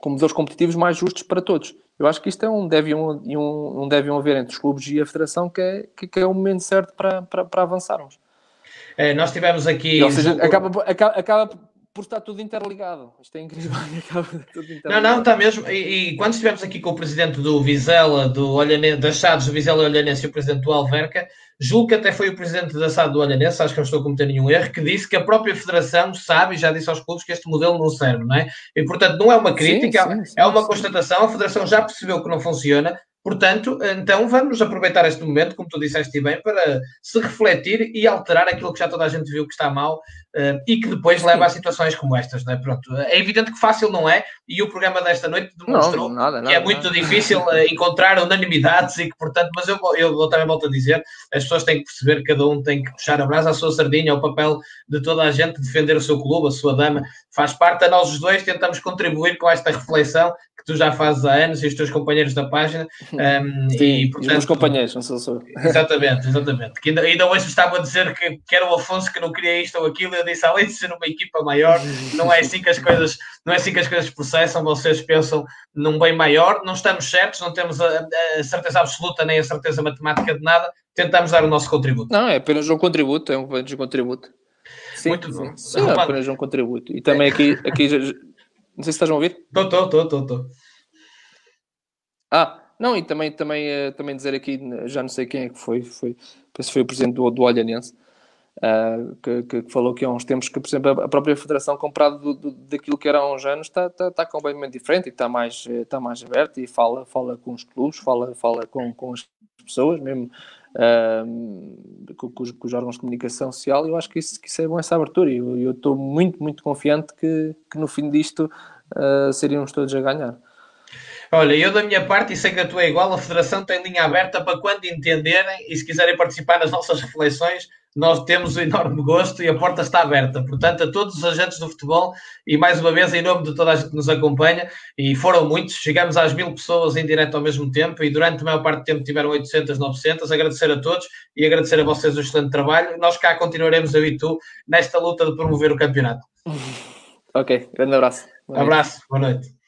com modelos competitivos mais justos para todos. Eu acho que isto é um deve haver entre os clubes e a Federação que é o momento certo para avançarmos. Nós tivemos aqui... Ou seja, acaba por estar tudo interligado. Isto é incrível. Acaba tudo interligado. Não, está mesmo. E quando estivemos aqui com o presidente do Vizela, das SADs do Vizela e Olhanense e o presidente do Alverca, julgo que até foi o presidente da SAD do Olhanense, acho que não estou a cometer nenhum erro, que disse que a própria Federação sabe e já disse aos clubes que este modelo não serve, não é? E, portanto, não é uma crítica, é uma constatação. A Federação já percebeu que não funciona. Portanto, então vamos aproveitar este momento, como tu disseste bem, para se refletir e alterar aquilo que já toda a gente viu que está mal e que depois leva a situações como estas, não é? Pronto, é evidente que fácil não é, e o programa desta noite demonstrou que é muito difícil encontrar unanimidades e que, portanto, mas eu também volto a dizer, as pessoas têm que perceber que cada um tem que puxar a brasa à sua sardinha, o papel de toda a gente defender o seu clube, a sua dama, faz parte. A nós os dois tentamos contribuir com esta reflexão que tu já fazes há anos e os teus companheiros da página. E portanto, os meus companheiros, não sou. Exatamente. Que ainda hoje estava a dizer que era o Afonso que não queria isto ou aquilo. Eu disse, além de ser uma equipa maior, não é assim que as coisas processam. Vocês pensam num bem maior, não estamos certos, não temos a certeza absoluta nem a certeza matemática de nada. Tentamos dar o nosso contributo. Não, é apenas um contributo, Sim, muito bom. Sim, é apenas um contributo. E também aqui não sei se estás a ouvir. Estou. Não, e também dizer aqui, já não sei quem é que foi, penso que foi o presidente do Olhanense, que falou que há uns tempos que, por exemplo, a própria Federação, comparado daquilo que era há uns anos, está completamente diferente e está mais aberto e fala com os clubes, fala com as pessoas, mesmo com os órgãos de comunicação social. Eu acho que isso é bom, essa abertura, e eu estou muito, muito confiante que no fim disto seríamos todos a ganhar. Olha, eu da minha parte, e sei que a tua é igual, a Federação tem linha aberta para quando entenderem e se quiserem participar nas nossas reflexões, nós temos um enorme gosto e a porta está aberta. Portanto, a todos os agentes do futebol, e mais uma vez em nome de toda a gente que nos acompanha, e foram muitos, chegamos às 1000 pessoas em direto ao mesmo tempo e durante a maior parte do tempo tiveram 800, 900, agradecer a todos e agradecer a vocês o excelente trabalho. Nós cá continuaremos, eu e tu, nesta luta de promover o campeonato. Ok, grande abraço. Abraço, boa noite.